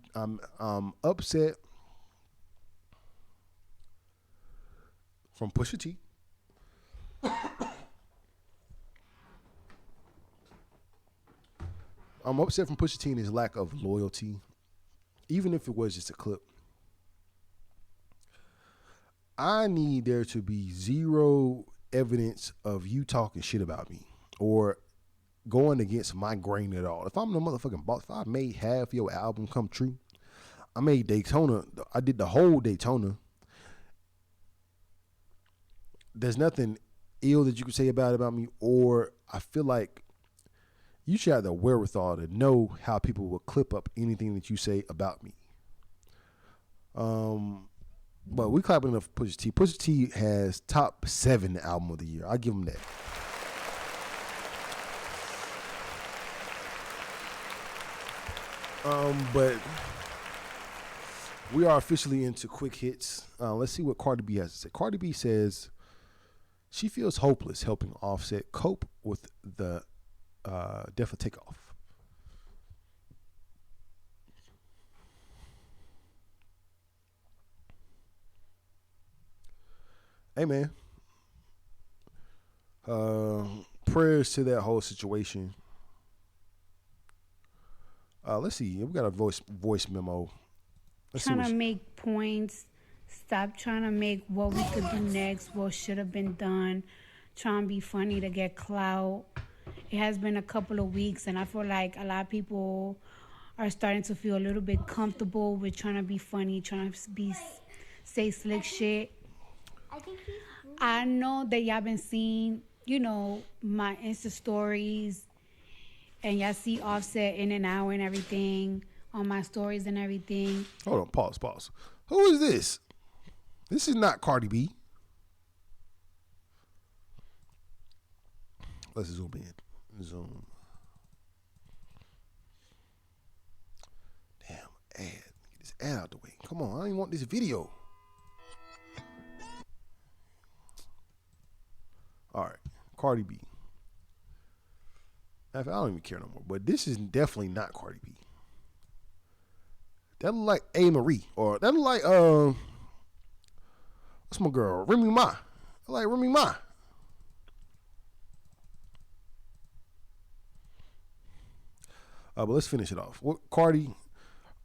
upset from Pusha T. I'm upset from Pusha T and his lack of loyalty, even if it was just a clip. I need there to be zero evidence of you talking shit about me or going against my grain at all. If I'm the motherfucking boss, if I made half your album come true, I made Daytona, I did the whole Daytona. There's nothing ill that you can say about me, or I feel like you should have the wherewithal to know how people will clip up anything that you say about me. But we clapping up for Pusha T. Pusha T has top 7 album of the year. I give him that. But we are officially into quick hits. Let's see what Cardi B has to say. Cardi B says she feels hopeless helping Offset cope with the death of Takeoff. Hey, man. Prayers to that whole situation. Let's see. We got a voice memo. Trying to make points. Stop trying to make what we could do next, what should have been done. Trying to be funny to get clout. It has been a couple of weeks, and I feel like a lot of people are starting to feel a little bit comfortable with trying to be funny, trying to say slick shit. I know that y'all been seeing, my Insta stories and y'all see Offset in and out and everything on my stories and everything. Hold on, pause. Who is this? This is not Cardi B. Let's zoom in. Zoom. Damn, ad. Get this ad out the way. Come on, I don't even want this video. All right, Cardi B. I don't even care no more, but this is definitely not Cardi B. That look like A. Marie, or that look like, what's my girl? Remy Ma. I like Remy Ma. But let's finish it off. Cardi,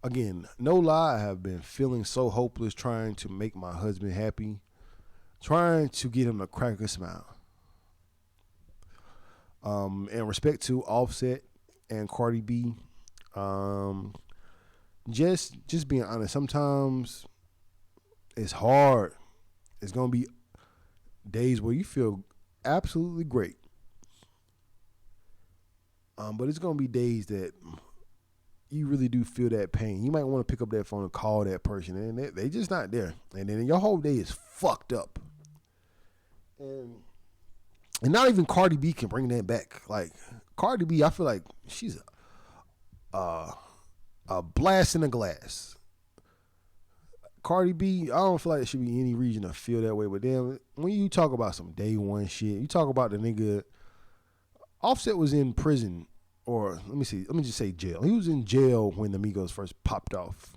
again, no lie, I have been feeling so hopeless trying to make my husband happy, trying to get him to crack a smile. In respect to Offset and Cardi B, just being honest, sometimes it's hard. It's gonna be days where you feel absolutely great. But it's gonna be days that you really do feel that pain. You might want to pick up that phone and call that person, and they just not there. And then your whole day is fucked up. And not even Cardi B can bring that back. Like Cardi B, I feel like she's a blast in the glass. Cardi B, I don't feel like there should be any reason to feel that way. But then when you talk about some day one shit, you talk about the nigga. Offset was in prison, or let me just say jail. He was in jail when the Migos first popped off.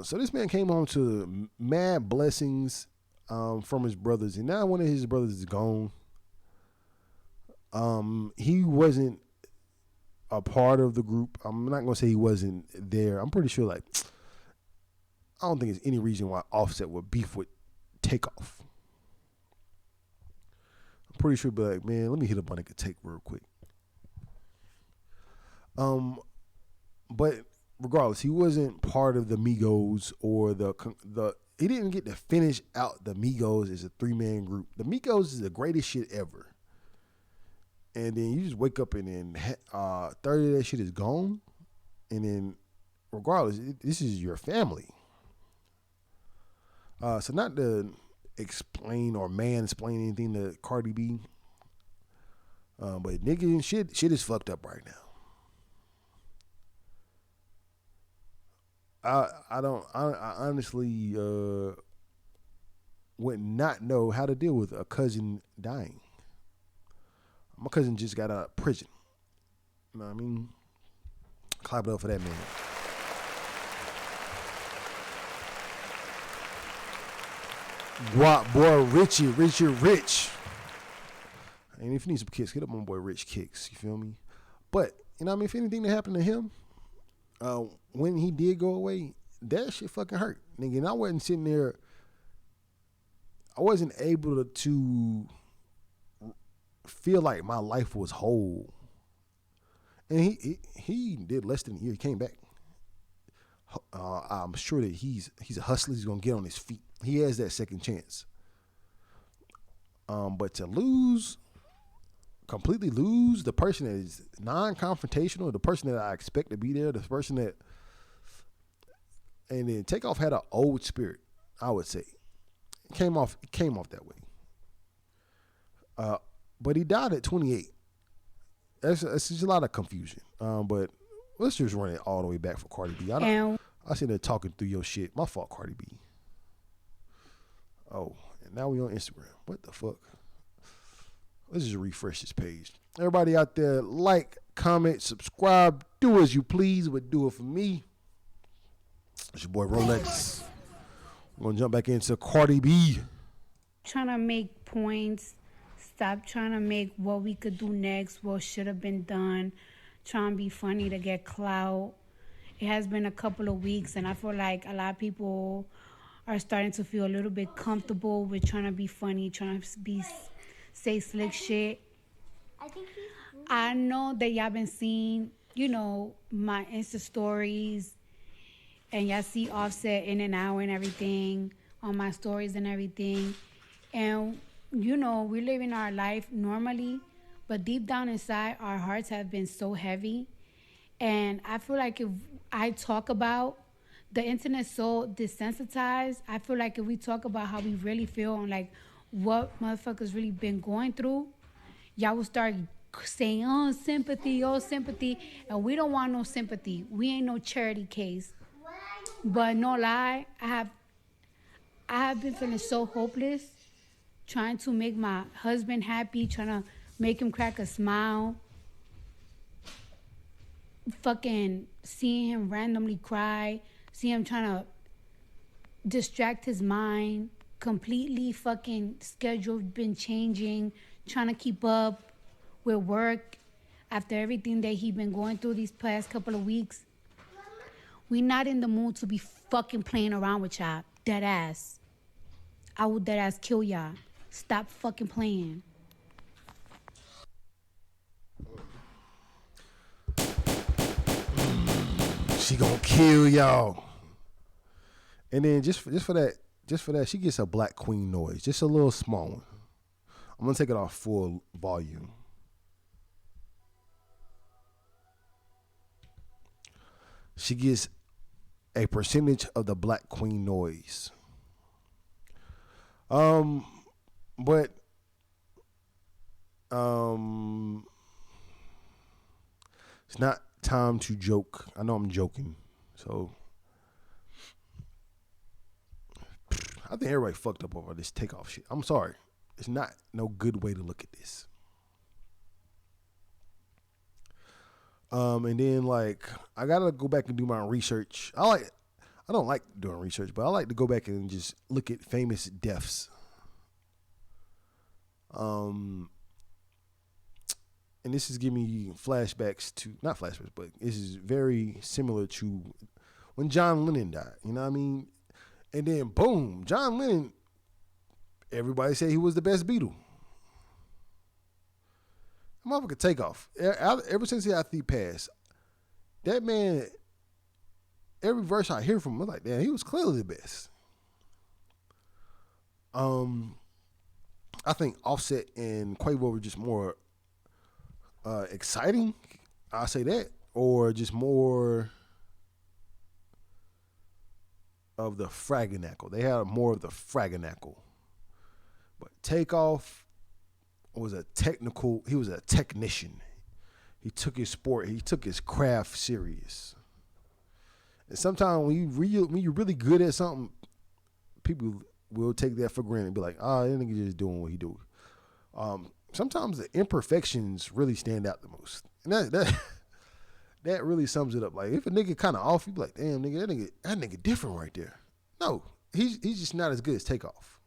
So this man came home to mad blessings from his brothers, and now one of his brothers is gone. He wasn't a part of the group. I'm not gonna say he wasn't there. I'm pretty sure, like, I don't think there's any reason why Offset would beef with Takeoff. I'm pretty sure, but like, man, let me hit up on nigga Take real quick. But regardless, he wasn't part of the Migos or the. He didn't get to finish out the Migos as a 3-man group. The Migos is the greatest shit ever. And then you just wake up and then 30 of that shit is gone. And then regardless, this is your family. So not to explain or mansplain anything to Cardi B. But nigga, shit is fucked up right now. I honestly would not know how to deal with a cousin dying. My cousin just got out of prison. You know what I mean? Clap it up for that man. Guap boy Richie Rich. And if you need some kicks, get up on boy Rich Kicks. You feel me? But, you know what I mean? If anything that happened to him, when he did go away, that shit fucking hurt. Nigga, and I wasn't sitting there, I wasn't able to feel like my life was whole. And he did less than a year. He came back. I'm sure that he's a hustler. He's gonna get on his feet. He has that second chance. But to completely lose the person that is non-confrontational, the person that I expect to be there, the person that, and then Takeoff had an old spirit, I would say. It came off that way. But he died at 28. That's just a lot of confusion. But let's just run it all the way back for Cardi B. I sit there talking through your shit. My fault, Cardi B. Oh, and now we on Instagram. What the fuck? Let's just refresh this page. Everybody out there, like, comment, subscribe, do as you please, but do it for me. It's your boy Rolex. We're gonna jump back into Cardi B. Trying to make points. Stop trying to make what we could do next, what should have been done. Trying to be funny to get clout. It has been a couple of weeks, and I feel like a lot of people are starting to feel a little bit comfortable with trying to be funny, trying to say slick shit. I know that y'all been seeing, my Insta stories, and y'all see Offset in and out and everything on my stories and everything. And, we're living our life normally, but deep down inside, our hearts have been so heavy. And I feel like if I talk about the internet's so desensitized, I feel like if we talk about how we really feel and like what motherfuckers really been going through, y'all will start saying, oh, sympathy, and we don't want no sympathy. We ain't no charity case. But no lie, I have been feeling so hopeless, trying to make my husband happy, trying to make him crack a smile, fucking seeing him randomly cry, see him trying to distract his mind, completely fucking schedule been changing, trying to keep up with work after everything that he been going through these past couple of weeks. We not in the mood to be fucking playing around with y'all. Dead ass. I will dead ass kill y'all. Stop fucking playing. She gonna kill y'all. And then just for that, she gets a Black Queen noise, just a little small one. I'm gonna take it off full volume. She gets a percentage of the Black Queen noise. But it's not time to joke. I know I'm joking, so I think everybody fucked up over this takeoff shit. I'm sorry. It's not no good way to look at this. And then like I gotta go back and do my research. I don't like doing research, but I like to go back and just look at famous deaths. And this is giving me flashbacks to, not flashbacks, but this is very similar to when John Lennon died. You know what I mean? And then boom, John Lennon, everybody said he was the best Beatle. Motherfucker Takeoff. Ever since he passed, that man, every verse I hear from him, I'm like, damn, he was clearly the best. I think Offset and Quavo were just more exciting. I'll say that. Or just more of the fraganacle. They had more of the fraganacle. But Takeoff was a technician. He took his sport, he took his craft serious. And sometimes when you're really good at something, people will take that for granted and be like, that nigga just doing what he do. Sometimes the imperfections really stand out the most. And that really sums it up. Like if a nigga kind of off, you be like, damn nigga, that nigga different right there. No, he's just not as good as Takeoff.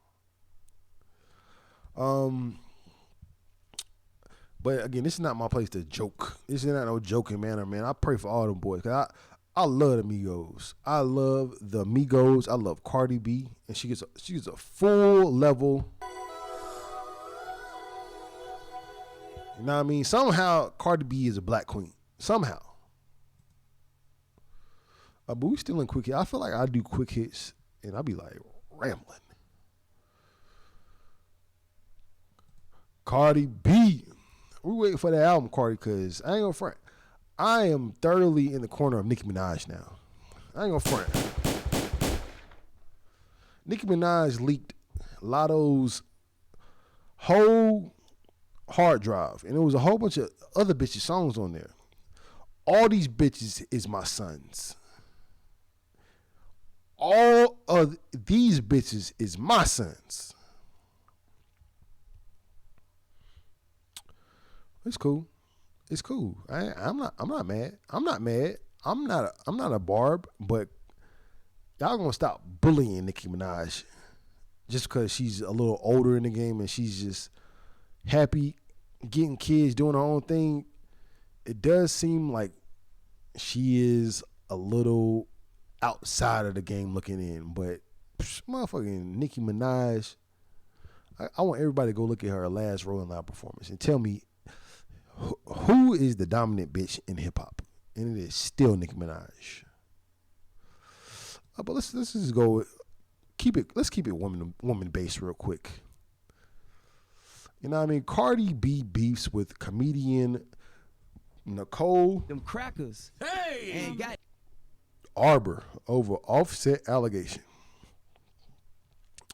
But again, this is not my place to joke. This is not no joking manner, man. I pray for all them boys. Cause I love the Migos. I love the Migos. I love Cardi B, and she gets a full level. You know what I mean? Somehow Cardi B is a Black Queen. Somehow. But we still in quick hits. I feel like I do quick hits, and I be like rambling. Cardi B. We waiting for that album, Cardi, because I ain't gonna front. I am thoroughly in the corner of Nicki Minaj now. I ain't gonna front. Nicki Minaj leaked Lotto's whole hard drive, and there was a whole bunch of other bitches' songs on there. All these bitches is my sons. All of these bitches is my sons. It's cool. It's cool. I'm not mad. I'm not mad. I'm not a Barb, but y'all gonna stop bullying Nicki Minaj just because she's a little older in the game and she's just happy getting kids, doing her own thing. It does seem like she is a little outside of the game looking in, but motherfucking Nicki Minaj, I want everybody to go look at her last Rolling Loud performance and tell me who is the dominant bitch in hip hop, and it is still Nicki Minaj. But let's just go. Let's keep it woman based real quick. You know what I mean? Cardi B beefs with comedian Nicole Them crackers. Hey! Ain't got Arbor over Offset allegation.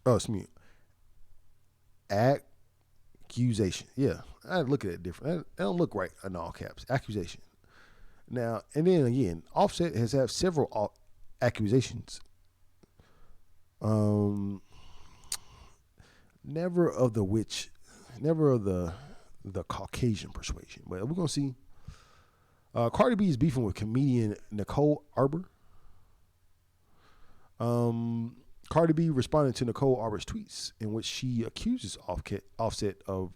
Oh, excuse me. Accusation. Yeah, I look at it different. That don't look right in all caps. Accusation. Now, and then again, Offset has had several accusations. Never of the Caucasian persuasion. But we're gonna see. Cardi B is beefing with comedian Nicole Arbor. Cardi B responded to Nicole Arbor's tweets in which she accuses Offset of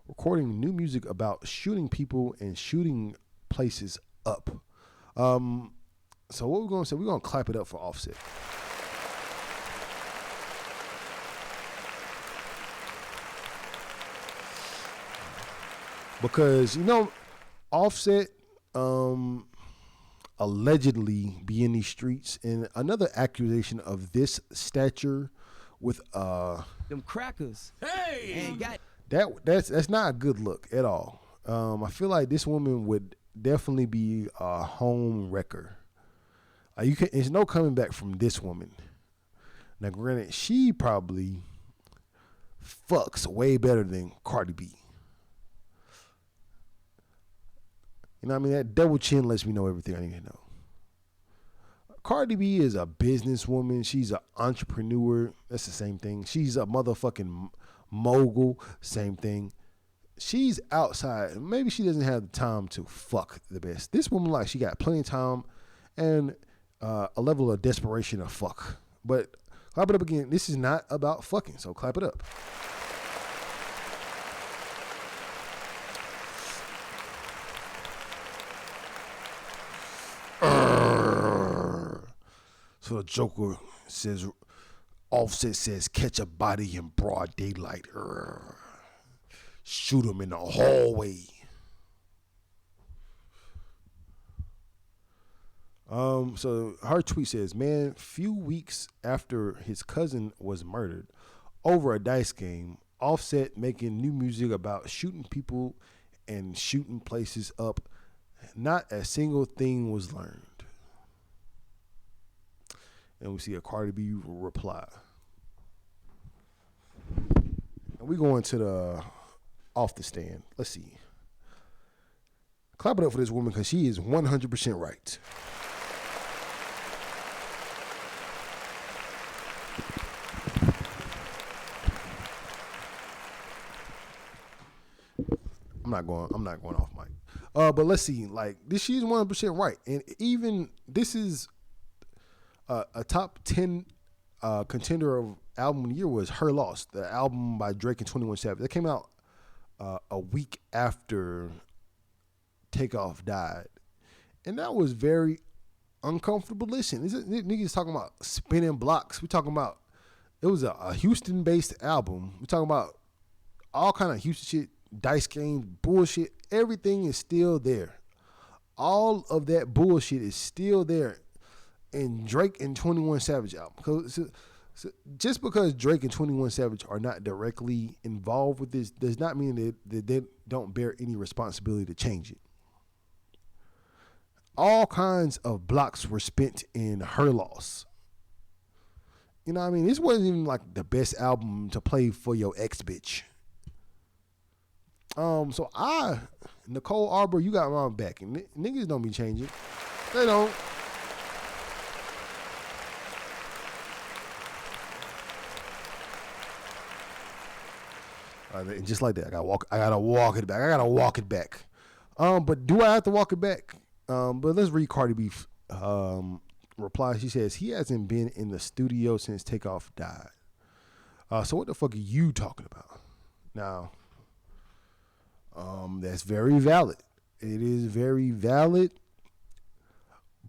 recording new music about shooting people and shooting places up. So what we're gonna say, we're gonna clap it up for Offset. Because, you know, Offset allegedly be in these streets, and another accusation of this stature with them crackers. Hey! Ain't got that's not a good look at all. I feel like this woman would definitely be a home wrecker. There's no coming back from this woman. Now, granted, she probably fucks way better than Cardi B. You know what I mean? That double chin lets me know everything I need to know. Cardi B is a businesswoman. She's an entrepreneur. That's the same thing. She's a motherfucking mogul. Same thing. She's outside. Maybe she doesn't have the time to fuck the best. This woman, like, she got plenty of time and a level of desperation to fuck. But clap it up again. This is not about fucking, so clap it up. So the Joker says, Offset says, catch a body in broad daylight. Shoot him in the hallway. So her tweet says, man, few weeks after his cousin was murdered over a dice game, Offset making new music about shooting people and shooting places up. Not a single thing was learned. And we see a Cardi B reply. And we go into the off the stand. Let's see. Clap it up for this woman because she is 100% right. I'm not going off mic. But let's see. Like, this, she's 100% right. And even this is a top 10 contender of album of the year was Her Loss, the album by Drake and 21 Savage. That came out a week after Takeoff died. And that was very uncomfortable. Listen, niggas talking about spinning blocks. We talking about, it was a Houston-based album. We talking about all kind of Houston shit, dice games, bullshit. Everything is still there. All of that bullshit is still there in Drake and 21 Savage album. So just because Drake and 21 Savage are not directly involved with this does not mean that they don't bear any responsibility to change it. All kinds of blocks were spent in Her Loss. You know what I mean? This wasn't even like the best album to play for your ex bitch. So Nicole Arbor, you got my back. And niggas don't be changing. They don't. And just like that, I gotta walk it back. But do I have to walk it back? But let's read Cardi B reply. She says he hasn't been in the studio since Takeoff died. So what the fuck are you talking about? Now, that's very valid. It is very valid.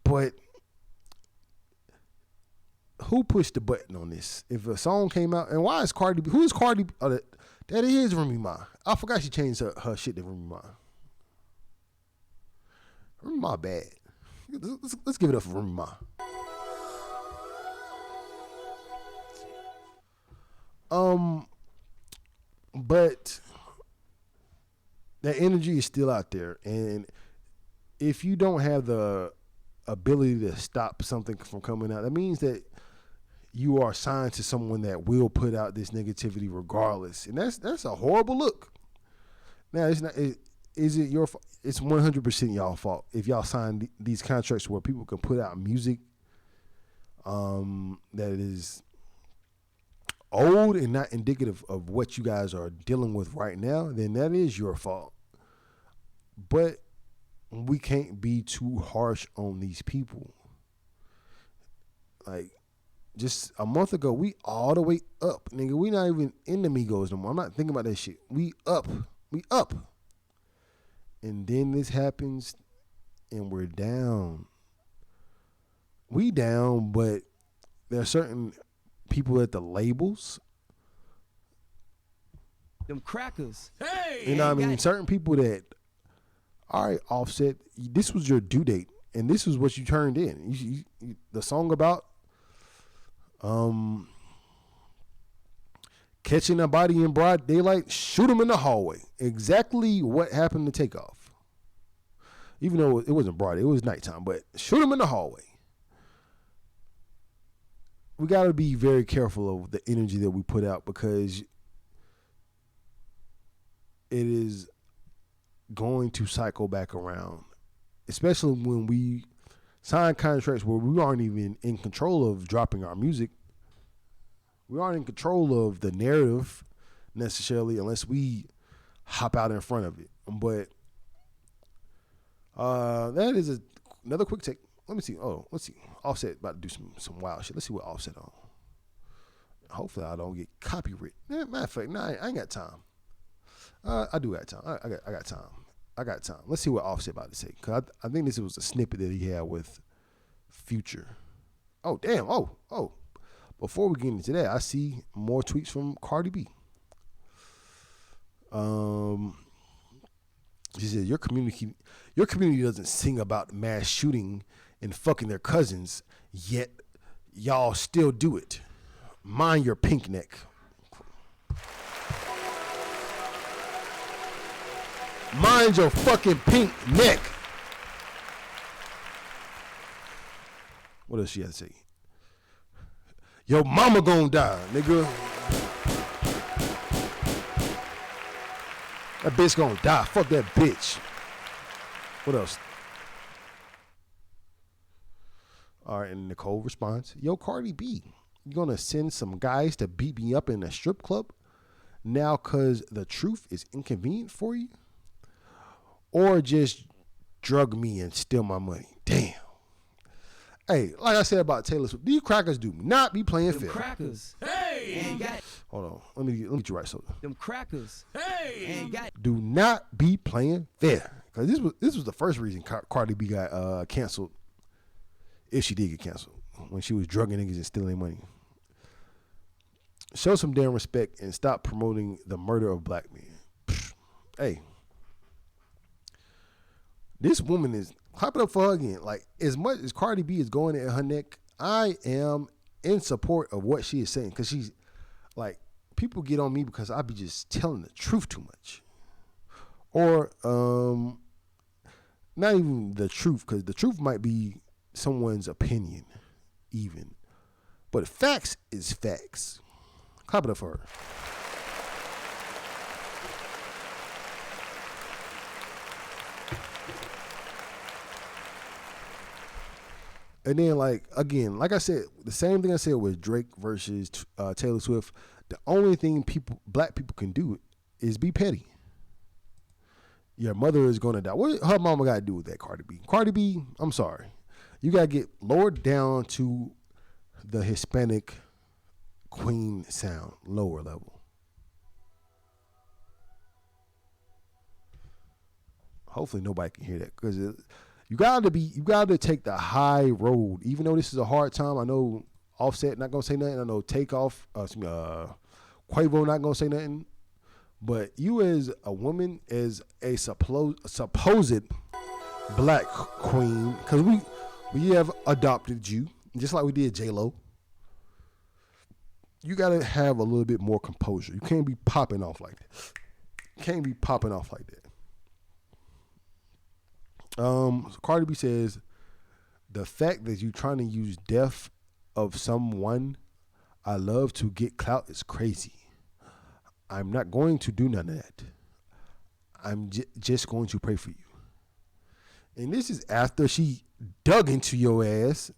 But who pushed the button on this? If a song came out, and why is Cardi B? Who is Cardi B? That is Remy Ma. I forgot she changed her shit to Remy Ma. Remy Ma bad. Let's give it up for Remy Ma. But that energy is still out there, and if you don't have the ability to stop something from coming out, that means that you are assigned to someone that will put out this negativity regardless, and that's a horrible look. Now, it's not. Is it your fault? It's 100% y'all fault if y'all sign these contracts where people can put out music that is old and not indicative of what you guys are dealing with right now. Then that is your fault. But we can't be too harsh on these people. Like, just a month ago, we all the way up, nigga. We not even in the Migos no more. I'm not thinking about that shit. We up. And then this happens, and we're down. We down, but there are certain people at the labels. Them crackers. You know what I mean? Certain people that, all right, Offset, this was your due date, and this is what you turned in. You, the song about catching a body in broad daylight, shoot him in the hallway. Exactly what happened to Takeoff. Even though it wasn't broad, it was nighttime, but shoot him in the hallway. We got to be very careful of the energy that we put out, because it is going to cycle back around, especially when we sign contracts where we aren't even in control of dropping our music. We aren't in control of the narrative necessarily unless we hop out in front of it. But that is another quick take. Let me see. Oh, let's see. Offset about to do some wild shit. Let's see what Offset on. Hopefully I don't get copyright. Matter of fact, nah, I ain't got time. I do got time. I got time. I got time. Let's see what Offset about to say. Cause I think this was a snippet that he had with Future. Oh, damn. Oh. Before we get into that, I see more tweets from Cardi B. She said, your community doesn't sing about mass shooting and fucking their cousins, yet y'all still do it. Mind your pink neck. Mind your fucking pink neck. What else she had to say? Your mama gonna die, nigga. That bitch gonna die. Fuck that bitch. What else? All right, and Nicole responds, yo, Cardi B, you gonna send some guys to beat me up in a strip club now cause the truth is inconvenient for you? Or just drug me and steal my money? Damn. Hey, like I said about Taylor Swift, these crackers do not be playing fair. Crackers. Hey. Hold on. Let me get you right, so. Them crackers. Hey. Do not be playing fair. Because this was the first reason Cardi B got canceled. If she did get canceled. When she was drugging niggas and stealing money. Show some damn respect and stop promoting the murder of black men. Hey. This woman is, clap it up for her again. Like, as much as Cardi B is going at her neck, I am in support of what she is saying. Because she's, like, people get on me because I be just telling the truth too much. Or, not even the truth, because the truth might be someone's opinion, even. But facts is facts. Clap it up for her. And then, like, again, like I said, the same thing I said with Drake versus Taylor Swift. The only thing black people can do is be petty. Your mother is going to die. What her mama got to do with that, Cardi B? Cardi B, I'm sorry. You got to get lowered down to the Hispanic queen sound, lower level. Hopefully nobody can hear that, because you gotta take the high road. Even though this is a hard time, I know Offset not gonna say nothing. I know Takeoff, Quavo not gonna say nothing. But you as a woman, as a supposed black queen, because we have adopted you, just like we did J-Lo. You gotta have a little bit more composure. You can't be popping off like that. You can't be popping off like that. So Cardi B says, the fact that you're trying to use death of someone I love to get clout is crazy. I'm not going to do none of that. I'm just going to pray for you. And this is after she dug into your ass,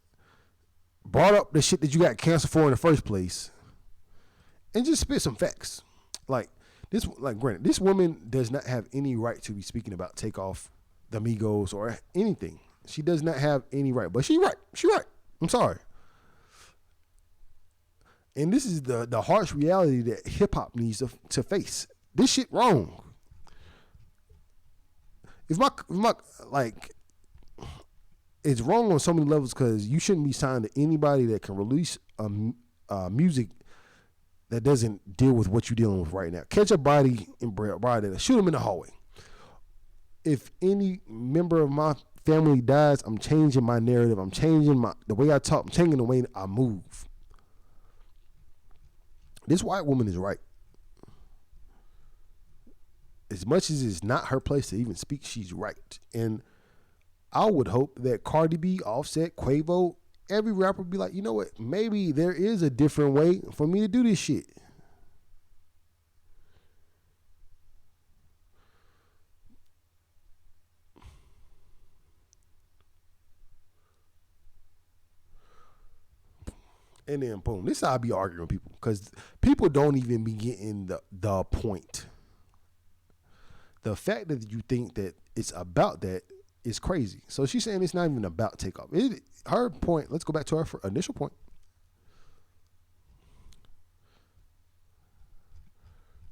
brought up the shit that you got cancer for in the first place, and just spit some facts. Granted, this woman does not have any right to be speaking about Takeoff, the Migos, or anything. She does not have any right, but she right. I'm sorry. And this is the harsh reality that hip hop needs to face. This shit wrong. It's wrong on so many levels because you shouldn't be signed to anybody that can release music that doesn't deal with what you're dealing with right now. Catch a body and shoot him in the hallway. If any member of my family dies, I'm changing my narrative. I'm changing the way I talk. I'm changing the way I move. This white woman is right. As much as it's not her place to even speak, she's right. And I would hope that Cardi B, Offset, Quavo, every rapper be like, you know what? Maybe there is a different way for me to do this shit. And then boom, this is how I be arguing with people because people don't even be getting the point. The fact that you think that it's about that is crazy. So she's saying it's not even about Takeoff. Her point, let's go back to her initial point.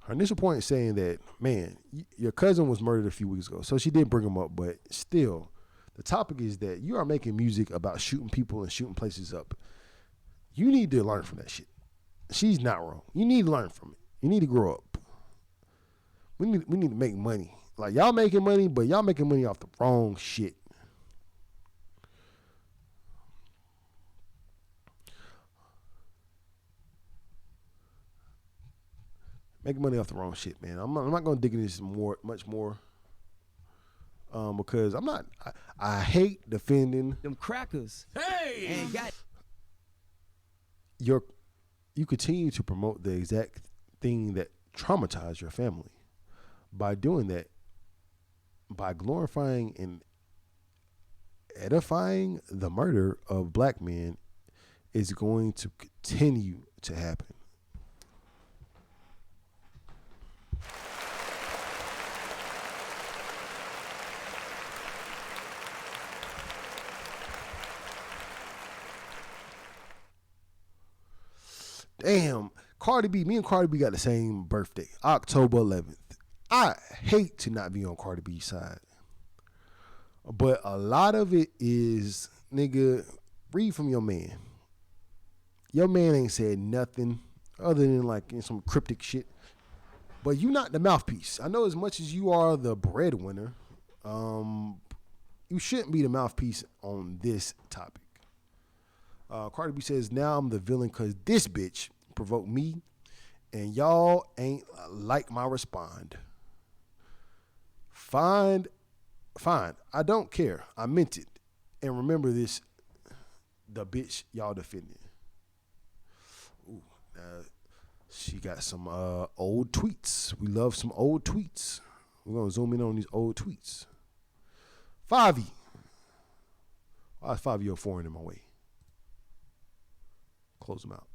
Her initial point is saying that, man, your cousin was murdered a few weeks ago. So she did bring him up, but still, the topic is that you are making music about shooting people and shooting places up. You need to learn from that shit. She's not wrong. You need to learn from it. You need to grow up. We need to make money. Like, y'all making money, but y'all making money off the wrong shit. Making money off the wrong shit, man. I'm not going to dig into this much more. Because I hate defending them crackers. Hey! And got you continue to promote the exact thing that traumatized your family. By doing that, by glorifying and edifying the murder of black men, is going to continue to happen. Damn, me and Cardi B got the same birthday, October 11th. I hate to not be on Cardi B's side. But a lot of it is, nigga, read from your man. Your man ain't said nothing other than like some cryptic shit. But you not the mouthpiece. I know as much as you are the breadwinner, you shouldn't be the mouthpiece on this topic. Cardi B says, now I'm the villain because this bitch provoked me and y'all ain't like my respond. Fine. I don't care. I meant it. And remember this, the bitch y'all defended. Ooh, she got some old tweets. We love some old tweets. We're going to zoom in on these old tweets. Favi. Why is Favi 04 in my way? Close them out.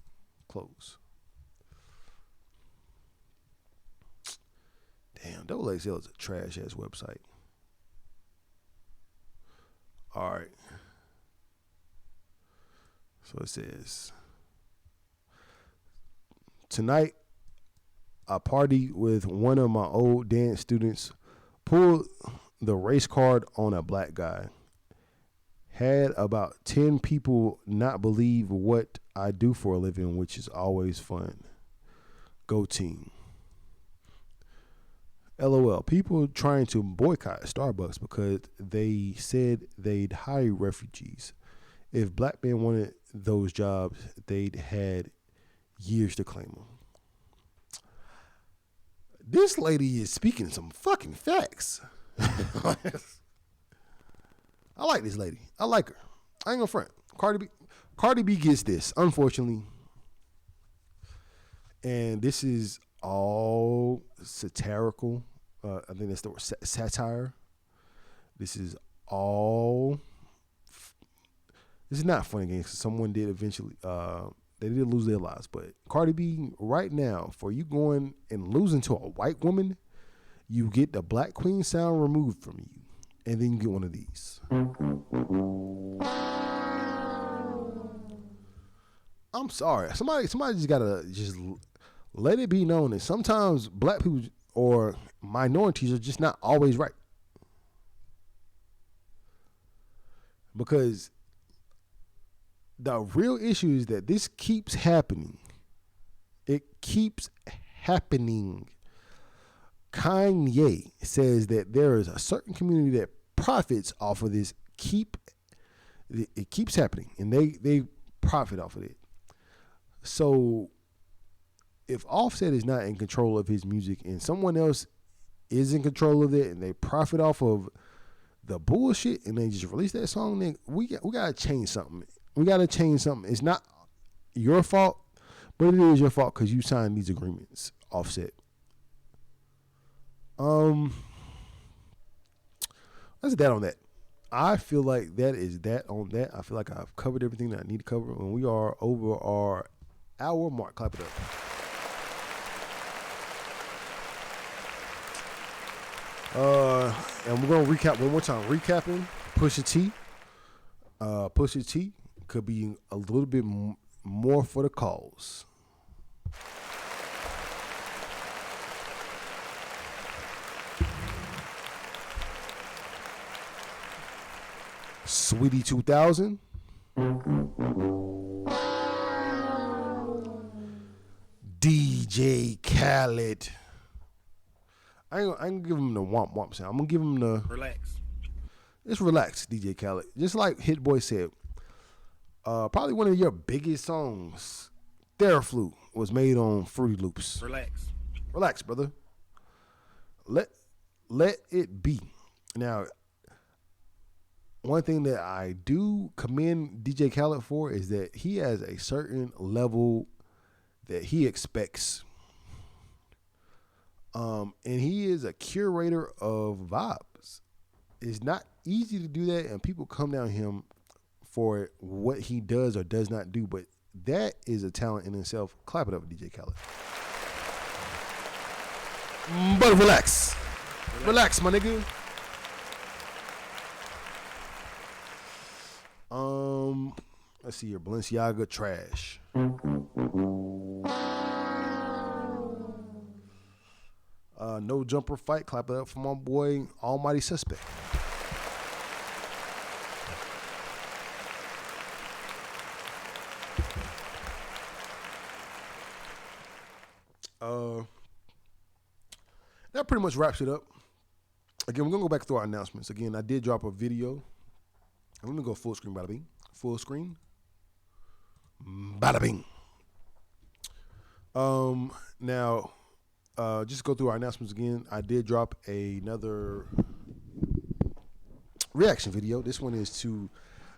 Close. Damn, Double XL is a trash ass website. All right. So it says, tonight, I party with one of my old dance students, pulled the race card on a black guy. Had about 10 people not believe what I do for a living, which is always fun. Go team. LOL. People trying to boycott Starbucks because they said they'd hire refugees. If black men wanted those jobs, they'd had years to claim them. This lady is speaking some fucking facts. I like this lady. I like her. I ain't gonna front. Cardi B gets this, unfortunately. And this is all satirical. I think that's the word, satire. This is all. This is not funny games. Someone did eventually. They did lose their lives, but Cardi B right now, for you going and losing to a white woman, you get the Black Queen sound removed from you, and then you get one of these. I'm sorry. Somebody just gotta just let it be known that sometimes black people or minorities are just not always right. Because the real issue is that this keeps happening. It keeps happening. Kanye says that there is a certain community that profits off of this. It keeps happening, and they profit off of it. So if Offset is not in control of his music and someone else is in control of it and they profit off of the bullshit and they just release that song, then we gotta change something. We gotta change something. It's not your fault, but it is your fault because you signed these agreements, Offset. That's that on that. I feel like that is that on that. I feel like I've covered everything that I need to cover, and we are over our hour mark. Clap it up. And we're gonna recap one more time. Recapping Pusha T. Pusha T could be a little bit more for the cause. Sweetie 2000. DJ Khaled. I ain't gonna give him the womp womp sound. I'm gonna give him the relax. Just relax, DJ Khaled. Just like Hit Boy said, probably one of your biggest songs, Theraflu, was made on Fruity Loops. Relax, brother. Let it be. Now, one thing that I do commend DJ Khaled for is that he has a certain level that he expects. And he is a curator of vibes. It's not easy to do that, and people come down him for what he does or does not do, but that is a talent in itself. Clap it up for DJ Khaled. But relax. Relax, my nigga. Let's see here. Balenciaga trash. No jumper fight. Clap it up for my boy Almighty Suspect. That pretty much wraps it up. Again, we're gonna go back through our announcements. Again, I did drop a video. I'm gonna go full screen, bada bing. Full screen, bada bing. Now, just go through our announcements again. I did drop another reaction video. This one is to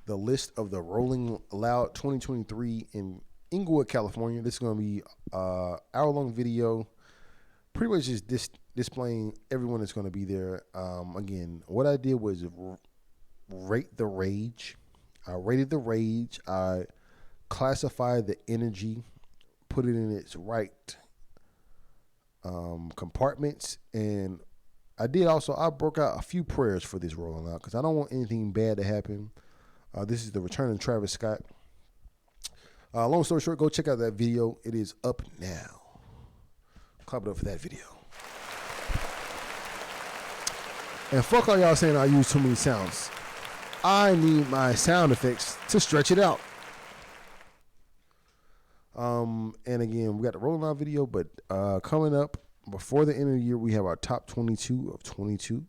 the list of the Rolling Loud 2023 in Inglewood, California. This is going to be an hour-long video, pretty much just displaying everyone that's going to be there. Again, what I did was rate the rage. I rated the rage. I classified the energy, put it in its right compartments, and I broke out a few prayers for this Rolling Loud because I don't want anything bad to happen. This is the return of Travis Scott. Long story short, go check out that video. It is up now. Clap it up for that video. And fuck all y'all saying I use too many sounds. I need my sound effects to stretch it out. And again, we got the Rolling Loud video, but coming up before the end of the year, we have our top 22 of 22.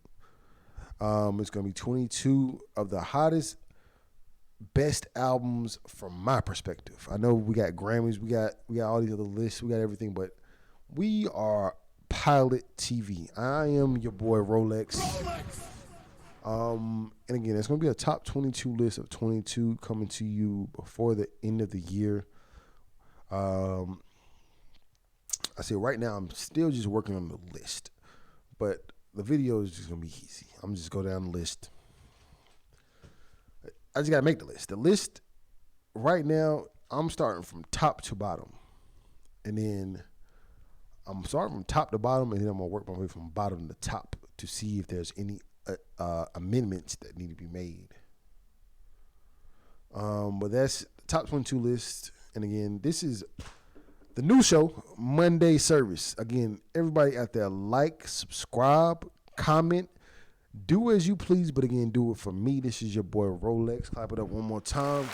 It's going to be 22 of the hottest, best albums from my perspective. I know we got Grammys, we got all these other lists, we got everything, but we are Pilot TV. I am your boy Rolex. And again, it's going to be a top 22 list of 22 coming to you before the end of the year. I say right now, I'm still just working on the list, but the video is just going to be easy. I'm just go down the list. I just got to make the list. The list right now, I'm starting from top to bottom. And then I'm starting from top to bottom, and then I'm going to work my way from bottom to top to see if there's any amendments that need to be made. But that's the top 22 list. And again, this is the new show, Monday Service. Again, everybody out there, like, subscribe, comment, do as you please, but again, do it for me. This is your boy Rolex. Clap it up one more time.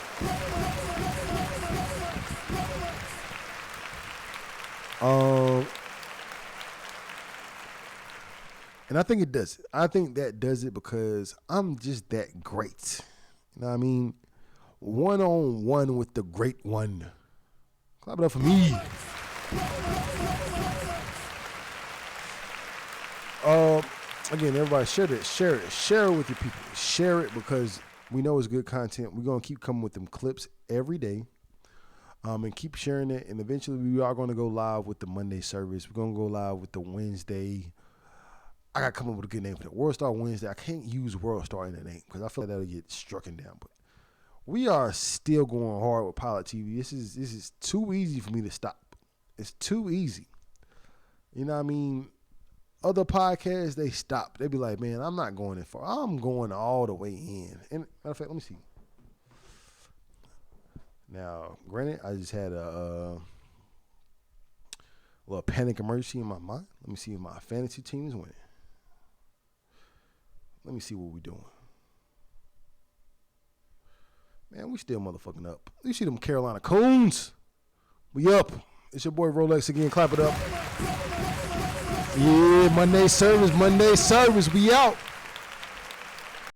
And I think it does it. I think that does it because I'm just that great. You know what I mean? One-on-one with the great one. Clap it up for me. Again, everybody share it with your people. Share it because we know it's good content. We're going to keep coming with them clips every day. And keep sharing it. And eventually we are going to go live with the Monday service. We're going to go live with the Wednesday. I got to come up with a good name for that. World Star Wednesday. I can't use World Star in the name because I feel like that'll get struck down. But we are still going hard with Pilot TV. This is too easy for me to stop. It's too easy. You know what I mean? Other podcasts, they stop. They be like, man, I'm not going in far. I'm going all the way in. And matter of fact, let me see. Now, granted, I just had a little panic emergency in my mind. Let me see if my fantasy team is winning. Let me see what we're doing. Man, we still motherfucking up. You see them Carolina Coons? We up. It's your boy Rolex again. Clap it up. Yeah, Monday service. We out.